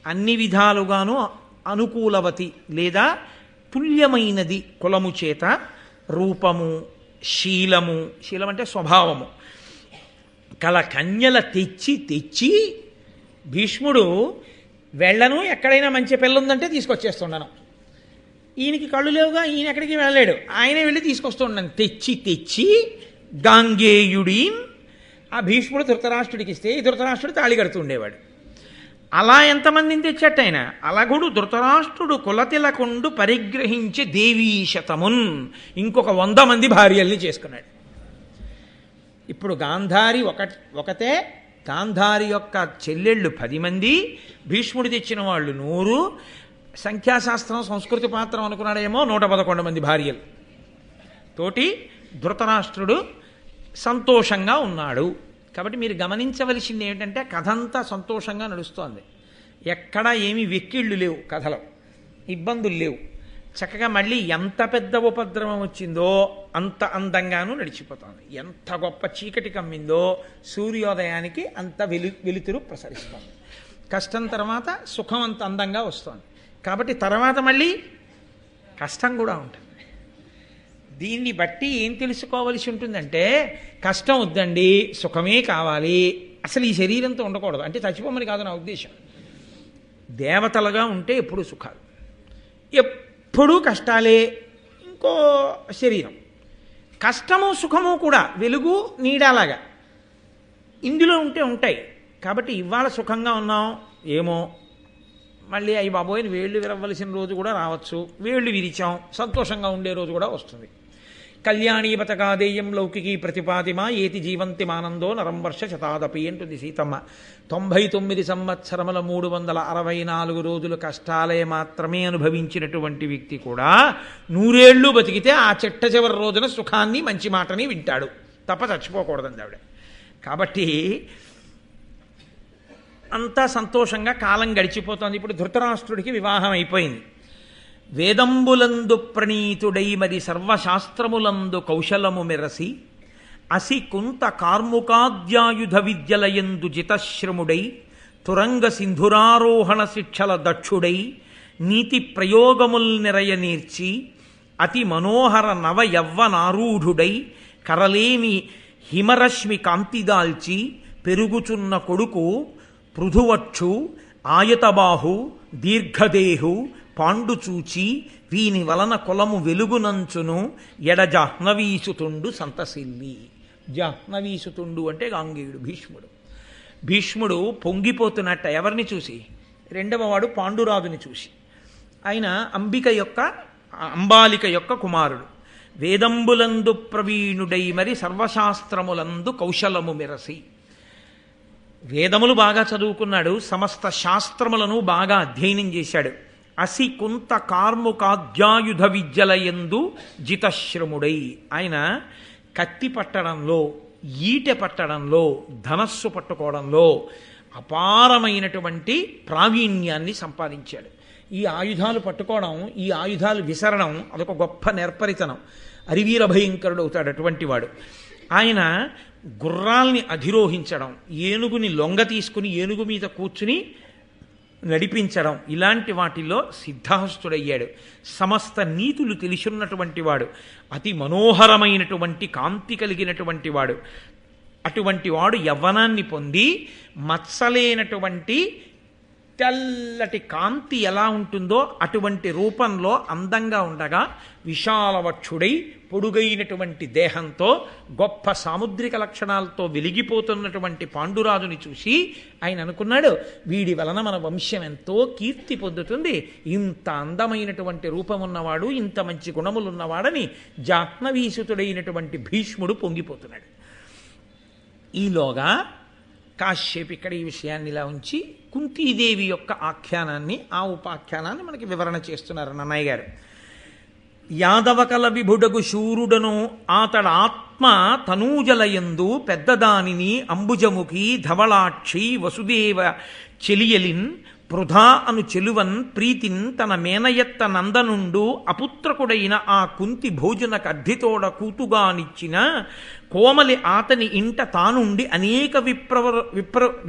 అన్ని విధాలుగాను అనుకూలవతి లేదా తుల్యమైనది కులము చేత రూపము శీలము, శీలం అంటే స్వభావము కల కన్యల తెచ్చి తెచ్చి భీష్ముడు వెళ్ళను, ఎక్కడైనా మంచి పిల్ల ఉందంటే తీసుకొచ్చేస్తున్నాను. ఈయనకి కళ్ళు లేవుగా, ఈయన ఎక్కడికి వెళ్ళలేడు, ఆయనే వెళ్ళి తీసుకొస్తున్నాను. తెచ్చి తెచ్చి గాంగేయుడి ఆ భీష్ముడు ధృతరాష్ట్రుడికి ఇస్తే ఈ ధృతరాష్ట్రుడు తాళి కడుతుండేవాడు. అలా ఎంతమందిని తెచ్చట ఆయన. అలాగుడు ధృతరాష్ట్రుడు కులతిలకుండు పరిగ్రహించి దేవీశతమున్ ఇంకొక 100 మంది భార్యల్ని చేసుకున్నాడు. ఇప్పుడు గాంధారి ఒకతే, గాంధారి యొక్క చెల్లెళ్ళు 10 మంది, భీష్ముడు తెచ్చిన వాళ్ళు 100, సంఖ్యాశాస్త్రం సంస్కృతి పాత్రం అనుకున్నాడేమో 111 మంది భార్యలు తోటి ధృతరాష్ట్రుడు సంతోషంగా ఉన్నాడు. కాబట్టి మీరు గమనించవలసింది ఏమిటంటే కథంతా సంతోషంగా నడుస్తోంది. ఎక్కడా ఏమీ వెక్కిళ్ళు లేవు, కథలో ఇబ్బందులు లేవు. చక్కగా మళ్ళీ ఎంత పెద్ద ఉపద్రవం వచ్చిందో అంత అందంగానూ నడిచిపోతుంది. ఎంత గొప్ప చీకటి కమ్మిందో సూర్యోదయానికి అంత వెలుతురు ప్రసరిస్తోంది. కష్టం తర్వాత సుఖం అంత అందంగా వస్తుంది. కాబట్టి తర్వాత మళ్ళీ కష్టం కూడా ఉంటుంది. దీన్ని బట్టి ఏం తెలుసుకోవలసి ఉంటుందంటే కష్టం వద్దండి, సుఖమే కావాలి, అసలు ఈ శరీరంతో ఉండకూడదు అంటే చచ్చిపోమని కాదు నా ఉద్దేశం. దేవతలుగా ఉంటే ఎప్పుడూ సుఖాలు, ఎప్పుడూ కష్టాలే. ఇంకో శరీరం కష్టము సుఖము కూడా వెలుగు నీడలాగా ఇందులో ఉంటే ఉంటాయి. కాబట్టి ఇవాళ సుఖంగా ఉన్నాం, ఏమో మళ్ళీ అయ్యి బాబోయ్ వేళ్ళు విరవలసిన రోజు కూడా రావచ్చు, వేళ్ళు విరిచాం, సంతోషంగా ఉండే రోజు కూడా వస్తుంది. కళ్యాణీ బతకాదేయం లౌకికీ ప్రతిపాదిమ ఏతి జీవంతి మానందో నరం వర్ష శతాదపి అంటుంది సీతమ్మ. 99 సంవత్సరముల 364 రోజులు కష్టాలే మాత్రమే అనుభవించినటువంటి వ్యక్తి కూడా 100 ఏళ్ళు బతికితే ఆ చిట్ట చివరి రోజున సుఖాన్ని మంచి మాటని వింటాడు తప్ప చచ్చిపోకూడదండి ఆవిడ. కాబట్టి అంతా సంతోషంగా కాలం గడిచిపోతుంది. ఇప్పుడు ధృతరాష్ట్రుడికి వివాహం అయిపోయింది. వేదంబులందు ప్రణీతుడై మరి సర్వశాస్త్రములందు కౌశలము మెరసి అసి కుంత కార్ముకాద్యాయుధ విద్యలయందు జితశ్రముడై తురంగ సింధురారోహణ శిక్షల దక్షుడై నీతి ప్రయోగముల్ నిరయ నేర్చి అతి మనోహర నవ యవ్వనారూఢుడై కరలేమి హిమరశ్మి కాంతిదాల్చి పెరుగుచున్న కొడుకు పృథువక్షు ఆయతబాహు దీర్ఘదేహు పాండుచూచి వీని వలన కులము వెలుగునంచును ఎడ జాహ్నవీసుతుండు సంతసిల్లి. జాహ్నవీసుతుండు అంటే గాంగేయుడు భీష్ముడు. భీష్ముడు పొంగిపోతున్నట్ట ఎవరిని చూసి? రెండవ వాడు పాండురాజుని చూసి. ఆయన అంబాలిక యొక్క కుమారుడు. వేదంబులందు ప్రవీణుడై మరి సర్వశాస్త్రములందు కౌశలము మెరసి, వేదములు బాగా చదువుకున్నాడు, సమస్త శాస్త్రములను బాగా అధ్యయనం చేశాడు. అసి కుంత కార్ముకాద్యాయుధ విద్యలయందు జితశ్రముడై, ఆయన కత్తి పట్టడంలో, ఈటె పట్టడంలో, ధనస్సు పట్టుకోవడంలో అపారమైనటువంటి ప్రావీణ్యాన్ని సంపాదించాడు. ఈ ఆయుధాలు పట్టుకోవడం, ఈ ఆయుధాలు విసరడం అదొక గొప్ప నేర్పరితనం. అరివీర భయంకరుడు అవుతాడు అటువంటి వాడు. ఆయన గుర్రాల్ని అధిరోహించడం, ఏనుగుని లొంగ తీసుకుని ఏనుగు మీద కూర్చుని నడిపించడం, ఇలాంటి వాటిల్లో సిద్ధాహస్తుడయ్యాడు. సమస్త నీతులు తెలిసున్నటువంటి వాడు, అతి మనోహరమైనటువంటి కాంతి కలిగినటువంటి వాడు. అటువంటి వాడు యవ్వనాన్ని పొంది మత్సలేనటువంటి తెల్లటి కాంతి ఎలా ఉంటుందో అటువంటి రూపంలో అందంగా ఉండగా విశాలవక్షుడై పొడుగైనటువంటి దేహంతో గొప్ప సాముద్రిక లక్షణాలతో వెలిగిపోతున్నటువంటి పాండురాజుని చూసి ఆయన అనుకున్నాడు, వీడి వలన మన వంశం ఎంతో కీర్తి పొందుతుంది, ఇంత అందమైనటువంటి రూపం ఉన్నవాడు, ఇంత మంచి గుణములున్నవాడని జాహ్నవీసుతుడైనటువంటి భీష్ముడు పొంగిపోతున్నాడు. ఈలోగా కాశ్యప్ ఇక్కడ ఈ విషయాన్ని ఇలా ఉంచి కుంతీదేవి యొక్క ఆఖ్యానాన్ని, ఆ ఉపాఖ్యానాన్ని మనకి వివరణ చేస్తున్నారు నన్నయ్య గారు. యాదవకల విభుడగు శూరుడను ఆతడ ఆత్మ తనూజలయందు పెద్దదానిని అంబుజముఖి ధవళాక్షి వసుదేవ చెలియలిన్ పృథా అను చెలువన్ ప్రీతిన్ తన మేనయత్త నందనుండు అపుత్రకుడైన ఆ కుంతి భోజన కర్ధితోడ కూతుగానిచ్చిన కోమలి ఆతని ఇంట తానుండి అనేక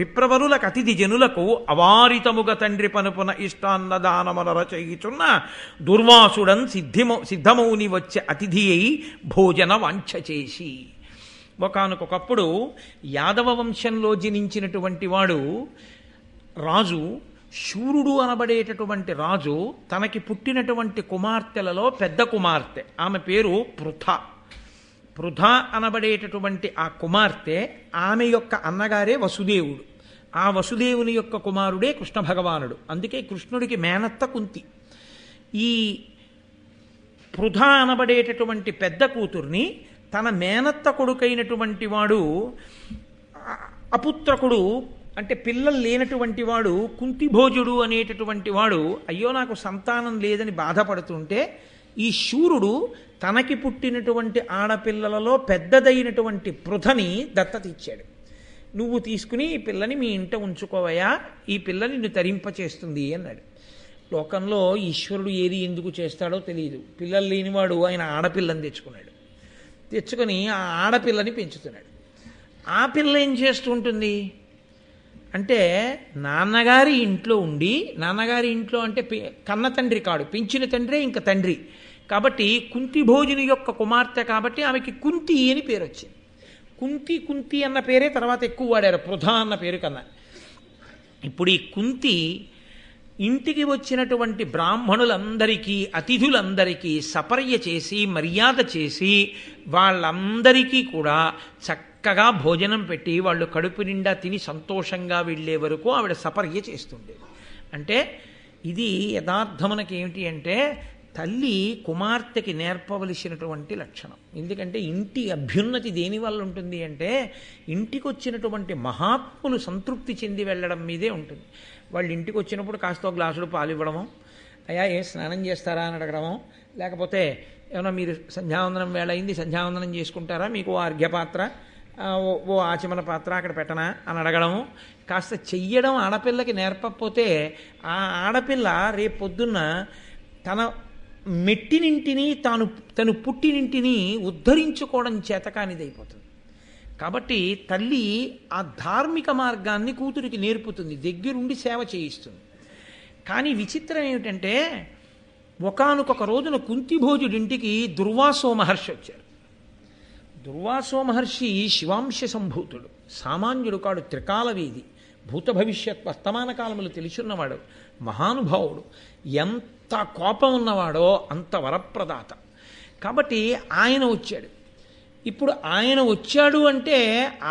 విప్రవరులకు అతిథి జనులకు అవారితముగ తండ్రి పనుపున ఇష్టాన్నదానమనర చేయుచున్న దుర్వాసుడన్ సిద్ధమౌని వచ్చే అతిథి అయి భోజన వాంఛ చేసి. ఒకానొకప్పుడు యాదవ వంశంలో జనించినటువంటి వాడు రాజు, శూరుడు అనబడేటటువంటి రాజు, తనకి పుట్టినటువంటి కుమార్తెలలో పెద్ద కుమార్తె, ఆమె పేరు పృథ. పృథ అనబడేటటువంటి ఆ కుమార్తె, ఆమె యొక్క అన్నగారే వసుదేవుడు. ఆ వసుదేవుని యొక్క కుమారుడే కృష్ణ భగవానుడు. అందుకే కృష్ణుడికి మేనత్త కుంతి. ఈ పృథ అనబడేటటువంటి పెద్ద కూతుర్ని తన మేనత్త కొడుకైనటువంటి వాడు, అపుత్రకుడు అంటే పిల్లలు లేనటువంటి వాడు కుంతిభోజుడు అనేటటువంటి వాడు, అయ్యో నాకు సంతానం లేదని బాధపడుతుంటే ఈ శూరుడు తనకి పుట్టినటువంటి ఆడపిల్లలలో పెద్దదైనటువంటి పృథని దత్తత ఇచ్చాడు. నువ్వు తీసుకుని ఈ పిల్లని మీ ఇంట ఉంచుకోవయా, ఈ పిల్ల నిన్ను తరింపచేస్తుంది అన్నాడు. లోకంలో ఈశ్వరుడు ఏది ఎందుకు చేస్తాడో తెలియదు. పిల్లలు లేనివాడు ఆయన ఆడపిల్లని తెచ్చుకొని ఆ ఆడపిల్లని పెంచుతున్నాడు. ఆ పిల్ల ఏం చేస్తూ ఉంటుంది అంటే, నాన్నగారి ఇంట్లో ఉండి, నాన్నగారి ఇంట్లో అంటే కన్న తండ్రి కాడు, పెంచిన తండ్రే ఇంకా తండ్రి కాబట్టి కుంతి భోజుని యొక్క కుమార్తె కాబట్టి ఆమెకి కుంతి అని పేరు వచ్చింది. కుంతి అన్న పేరే తర్వాత ఎక్కువ వాడారు పృథ అన్న పేరు కన్నా. ఇప్పుడు ఈ కుంతి ఇంటికి వచ్చినటువంటి బ్రాహ్మణులందరికీ, అతిథులందరికీ సపర్య చేసి మర్యాద చేసి వాళ్ళందరికీ కూడా చక్కగా భోజనం పెట్టి వాళ్ళు కడుపు నిండా తిని సంతోషంగా వెళ్ళే వరకు ఆవిడ సపర్య చేస్తుండేది. అంటే ఇది యథార్థమునకి ఏమిటి అంటే తల్లి కుమార్తెకి నేర్పవలసినటువంటి లక్షణం. ఎందుకంటే ఇంటి అభ్యున్నతి దేనివల్ల ఉంటుంది అంటే ఇంటికి వచ్చినటువంటి మహాత్ములు సంతృప్తి చెంది వెళ్ళడం మీదే ఉంటుంది. వాళ్ళు ఇంటికి వచ్చినప్పుడు కాస్త గ్లాసులు పాలు ఇవ్వడము, అయ్యా ఏ స్నానం చేస్తారా అని అడగడము, లేకపోతే ఏమన్నా మీరు సంధ్యావందనం వేళ అయింది సంధ్యావందనం చేసుకుంటారా, మీకు ఓ అర్ఘ్యపాత్ర ఓ ఆచమన పాత్ర అక్కడ పెట్టనా అని అడగడము, కాస్త చెయ్యడం ఆడపిల్లకి నేర్పకపోతే ఆ ఆడపిల్ల రేపు పొద్దున్న తన మెట్టినింటిని తను పుట్టినింటిని ఉద్ధరించుకోవడం చేతకానిదైపోతుంది. కాబట్టి తల్లి ఆ ధార్మిక మార్గాన్ని కూతురికి నేర్పుతుంది, దగ్గరుండి సేవ చేయిస్తుంది. కానీ విచిత్రం ఏమిటంటే ఒకానొక రోజున కుంతిభోజుడింటికి దుర్వాసో మహర్షి వచ్చారు. దుర్వాసో మహర్షి శివాంశ సంభూతుడు, సామాన్యుడు కాడు, త్రికాలవేది, భూత భవిష్యత్ వర్తమాన కాలములు తెలుసున్నవాడు, మహానుభావుడు, ఎంత కోపం ఉన్నవాడో అంత వరప్రదాత. కాబట్టి ఆయన వచ్చాడు. ఇప్పుడు ఆయన వచ్చాడు అంటే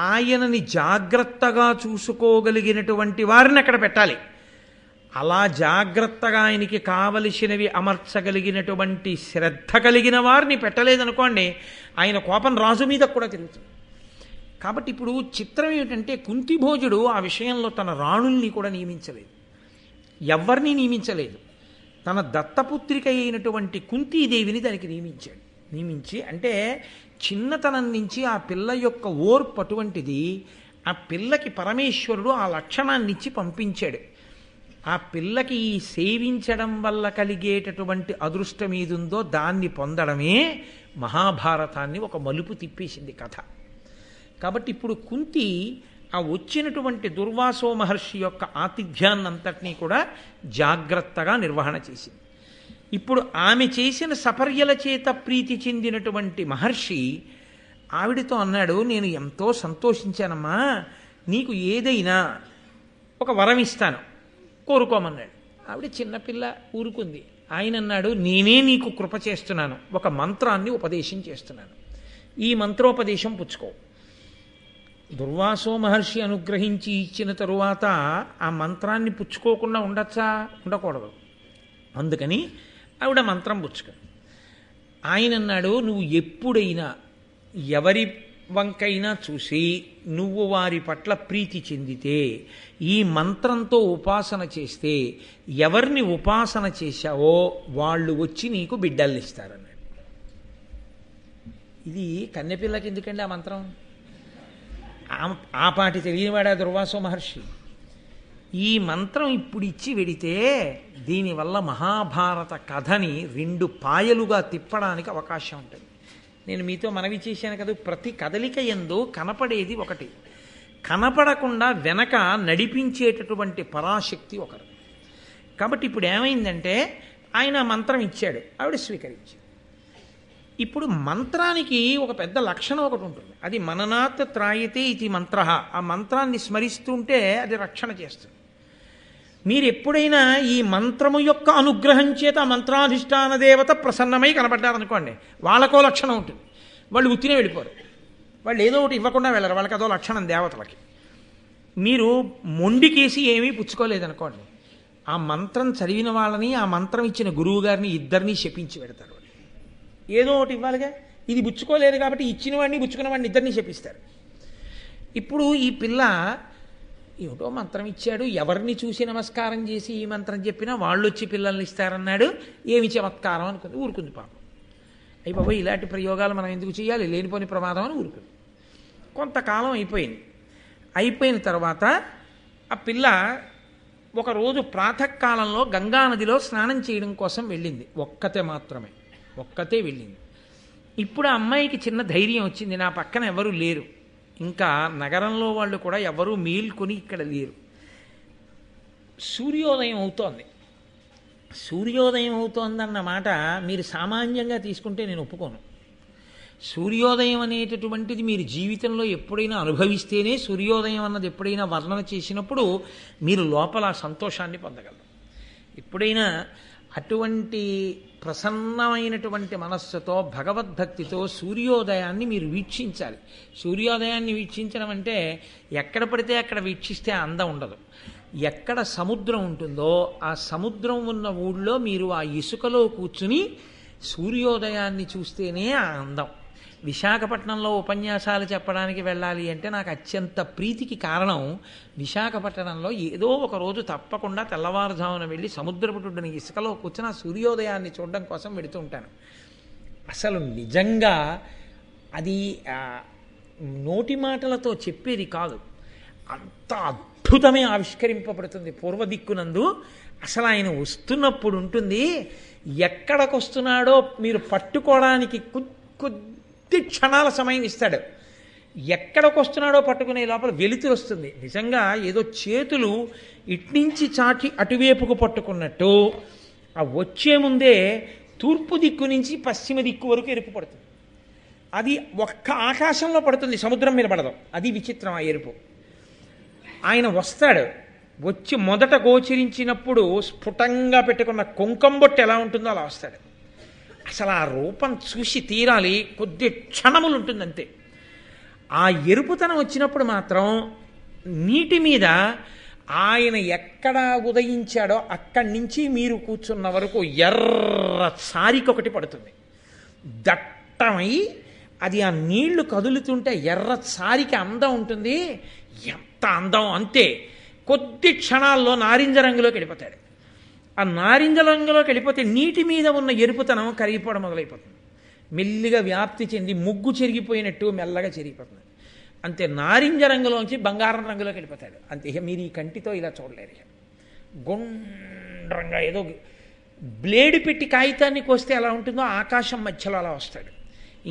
ఆయనని జాగ్రత్తగా చూసుకోగలిగినటువంటి వారిని అక్కడ పెట్టాలి. అలా జాగ్రత్తగా ఆయనకి కావలసినవి అమర్చగలిగినటువంటి శ్రద్ధ కలిగిన వారిని పెట్టలేదనుకోండి, ఆయన కోపం రాజు మీద కూడా తిరుగుతుంది. కాబట్టి ఇప్పుడు చిత్రం ఏమిటంటే కుంతిభోజుడు ఆ విషయంలో తన రాణుల్ని కూడా నియమించలేదు, ఎవరిని నియమించలేదు. తన దత్తపుత్రిక అయినటువంటి కుంతీదేవిని దానికి నియమించి అంటే చిన్నతనం నుంచి ఆ పిల్ల యొక్క ఓర్పు అటువంటిది. ఆ పిల్లకి పరమేశ్వరుడు ఆ లక్షణాన్ని ఇచ్చి పంపించాడు. ఆ పిల్లకి ఈ సేవించడం వల్ల కలిగేటటువంటి అదృష్టం ఏదుందో దాన్ని పొందడమే మహాభారతాన్ని ఒక మలుపు తిప్పేసింది కథ. కాబట్టి ఇప్పుడు కుంతి ఆ వచ్చినటువంటి దుర్వాసో మహర్షి యొక్క ఆతిథ్యాన్నంతటినీ కూడా జాగ్రత్తగా నిర్వహణ చేసింది. ఇప్పుడు ఆమె చేసిన సపర్యల చేత ప్రీతి చెందినటువంటి మహర్షి ఆవిడతో అన్నాడు, నేను ఎంతో సంతోషించానమ్మా, నీకు ఏదైనా ఒక వరం ఇస్తాను, కోరుకోమన్నాడు. ఆవిడ చిన్నపిల్ల ఊరుకుంది. ఆయన అన్నాడు, నేనే నీకు కృప చేస్తున్నాను, ఒక మంత్రాన్ని ఉపదేశం చేస్తున్నాను, ఈ మంత్రోపదేశం పుచ్చుకో. దుర్వాసో మహర్షి అనుగ్రహించి ఇచ్చిన తరువాత ఆ మంత్రాన్ని పుచ్చుకోకుండా ఉండొచ్చా? ఉండకూడదు. అందుకని ఆవిడ మంత్రం పుచ్చుకుంది. ఆయన అన్నాడు, నువ్వు ఎప్పుడైనా ఎవరి వంకైనా చూసి నువ్వు వారి పట్ల ప్రీతి చెందితే ఈ మంత్రంతో ఉపాసన చేస్తే ఎవరిని ఉపాసన చేశావో వాళ్ళు వచ్చి నీకు బిడ్డల్ని ఇస్తారన్నాడు. ఇది కన్నెపిల్లకి ఎందుకండి ఆ మంత్రం? ఆ పాటి తెలియనివాడా దుర్వాసో మహర్షి? ఈ మంత్రం ఇప్పుడు ఇచ్చి వెడితే దీనివల్ల మహాభారత కథని 2 పాయలుగా తిప్పడానికి అవకాశం ఉంటుంది. నేను మీతో మనవి చేశాను కదా, ప్రతి కదలిక యందు కనపడేది ఒకటి, కనపడకుండా వెనక నడిపించేటటువంటి పరాశక్తి ఒకరు. కాబట్టి ఇప్పుడు ఏమైందంటే ఆయన మంత్రం ఇచ్చాడు, ఆవిడ స్వీకరించాడు. ఇప్పుడు మంత్రానికి ఒక పెద్ద లక్షణం ఒకటి ఉంటుంది, అది మననాత్ త్రాయతే ఇది మంత్ర. ఆ మంత్రాన్ని స్మరిస్తుంటే అది రక్షణ చేస్తుంది. మీరు ఎప్పుడైనా ఈ మంత్రము యొక్క అనుగ్రహం చేత ఆ మంత్రాధిష్టాన దేవత ప్రసన్నమై కనపడ్డారనుకోండి, వాళ్ళకో లక్షణం ఉంటుంది, వాళ్ళు ఉత్తినే వెళ్ళిపోరు, వాళ్ళు ఏదో ఒకటి ఇవ్వకుండా వెళ్ళరు, వాళ్ళకి అదో లక్షణం దేవతలకి. మీరు మొండికేసి ఏమీ పుచ్చుకోలేదనుకోండి, ఆ మంత్రం చదివిన వాళ్ళని ఆ మంత్రం ఇచ్చిన గురువు గారిని ఇద్దరినీ శపించి పెడతారు. ఏదో ఒకటి ఇవ్వాలిగా, ఇది పుచ్చుకోలేదు కాబట్టి ఇచ్చిన వాడిని పుచ్చుకున్న వాడిని ఇద్దరిని శపిస్తారు. ఇప్పుడు ఈ పిల్ల ఏమిటో మంత్రం ఇచ్చాడు, ఎవరిని చూసి నమస్కారం చేసి ఈ మంత్రం చెప్పినా వాళ్ళు వచ్చి పిల్లల్ని ఇస్తారన్నాడు, ఏమి చమత్కారం అనుకుంది, ఊరుకుంది పాపం. అయిపోయి ఇలాంటి ప్రయోగాలు మనం ఎందుకు చేయాలి, లేనిపోని ప్రమాదం అని ఊరుకుంది. కొంతకాలం అయిపోయిన తర్వాత ఆ పిల్ల ఒకరోజు ప్రాతకాలంలో గంగానదిలో స్నానం చేయడం కోసం వెళ్ళింది, ఒక్కతే వెళ్ళింది. ఇప్పుడు ఆ అమ్మాయికి చిన్న ధైర్యం వచ్చింది, నా పక్కన ఎవరు లేరు, ఇంకా నగరంలో వాళ్ళు కూడా ఎవరూ మేల్కొని ఇక్కడ లేరు. సూర్యోదయం అవుతోందన్న మాట మీరు సామాన్యంగా తీసుకుంటే నేను ఒప్పుకోను. సూర్యోదయం అనేటటువంటిది మీరు జీవితంలో ఎప్పుడైనా అనుభవిస్తేనే, సూర్యోదయం అన్నది ఎప్పుడైనా వర్ణన చేసినప్పుడు మీరు లోపల సంతోషాన్ని పొందగలరు. ఎప్పుడైనా అటువంటి ప్రసన్నమైనటువంటి మనస్సుతో భగవద్భక్తితో సూర్యోదయాన్ని మీరు వీక్షించాలి. సూర్యోదయాన్ని వీక్షించడం అంటే ఎక్కడ పడితే అక్కడ వీక్షిస్తే అందం ఉండదు. ఎక్కడ సముద్రం ఉంటుందో ఆ సముద్రం ఉన్న ఊళ్ళో మీరు ఆ ఇసుకలో కూర్చుని సూర్యోదయాన్ని చూస్తేనే ఆ అందం. విశాఖపట్నంలో ఉపన్యాసాలు చెప్పడానికి వెళ్ళాలి అంటే నాకు అత్యంత ప్రీతికి కారణం, విశాఖపట్నంలో ఏదో ఒక రోజు తప్పకుండా తెల్లవారుజామున వెళ్ళి సముద్రపుటుడిని ఇసుకలో కూర్చుని ఆ సూర్యోదయాన్ని చూడడం కోసం వెడుతూ ఉంటాను. అసలు నిజంగా అది నోటి మాటలతో చెప్పేది కాదు, అంత అద్భుతమే ఆవిష్కరింపబడుతుంది. పూర్వదిక్కునందు అసలు ఆయన వస్తున్నప్పుడు ఉంటుంది, ఎక్కడికి వస్తున్నాడో మీరు పట్టుకోవడానికి కొద్ది క్షణాల సమయం ఇస్తాడు. ఎక్కడికి వస్తున్నాడో పట్టుకునే లోపల వెలుతురు వస్తుంది. నిజంగా ఏదో చేతులు ఇట్నుంచి చాచి అటువైపుకు పట్టుకున్నట్టు ఆ వచ్చే ముందే తూర్పు దిక్కు నుంచి పశ్చిమ దిక్కు వరకు ఎరుపు పడుతుంది. అది ఒక్క ఆకాశంలో పడుతుంది, సముద్రం మీద పడదు. అది విచిత్రం ఆ ఎరుపు. ఆయన వస్తాడు, వచ్చి మొదట గోచరించినప్పుడు స్ఫుటంగా పెట్టుకున్న కుంకంబొట్టు ఎలా ఉంటుందో అలా వస్తాడు. అసలు ఆ రూపం చూసి తీరాలి, కొద్ది క్షణములు ఉంటుంది అంతే. ఆ ఎరుపుతనం వచ్చినప్పుడు మాత్రం నీటి మీద ఆయన ఎక్కడ ఉదయించాడో అక్కడి నుంచి మీరు కూర్చున్న వరకు ఎర్ర సారికొకటి పడుతుంది, దట్టమై. అది ఆ నీళ్లు కదులుతుంటే ఎర్ర సారికి అందం ఉంటుంది, ఎంత అందం అంతే. కొద్ది క్షణాల్లో నారింజ రంగులోకి వెళ్ళిపోతాడు. ఆ నారింజ రంగులోకి వెళ్ళిపోతే నీటి మీద ఉన్న ఎరుపుతనం కరిగిపోవడం మొదలైపోతుంది, మెల్లిగా వ్యాప్తి చెంది ముగ్గు చెరిగిపోయినట్టు మెల్లగా చెరిగిపోతుంది. అంతే, నారింజ రంగులోంచి బంగారం రంగులోకి వెళ్ళిపోతాడు అంతే. ఇక మీరు ఈ కంటితో ఇలా చూడలేరు. ఇక గుండ్రంగా ఏదో బ్లేడు పెట్టి కాగితాన్ని కోస్తే ఎలా ఉంటుందో ఆకాశం మధ్యలో అలా వస్తాడు.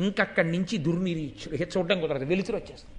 ఇంకక్కడి నుంచి దుర్నిరీక్షుడు, ఇక చూడడం కుదరదు, వెలుతురు వచ్చేస్తుంది.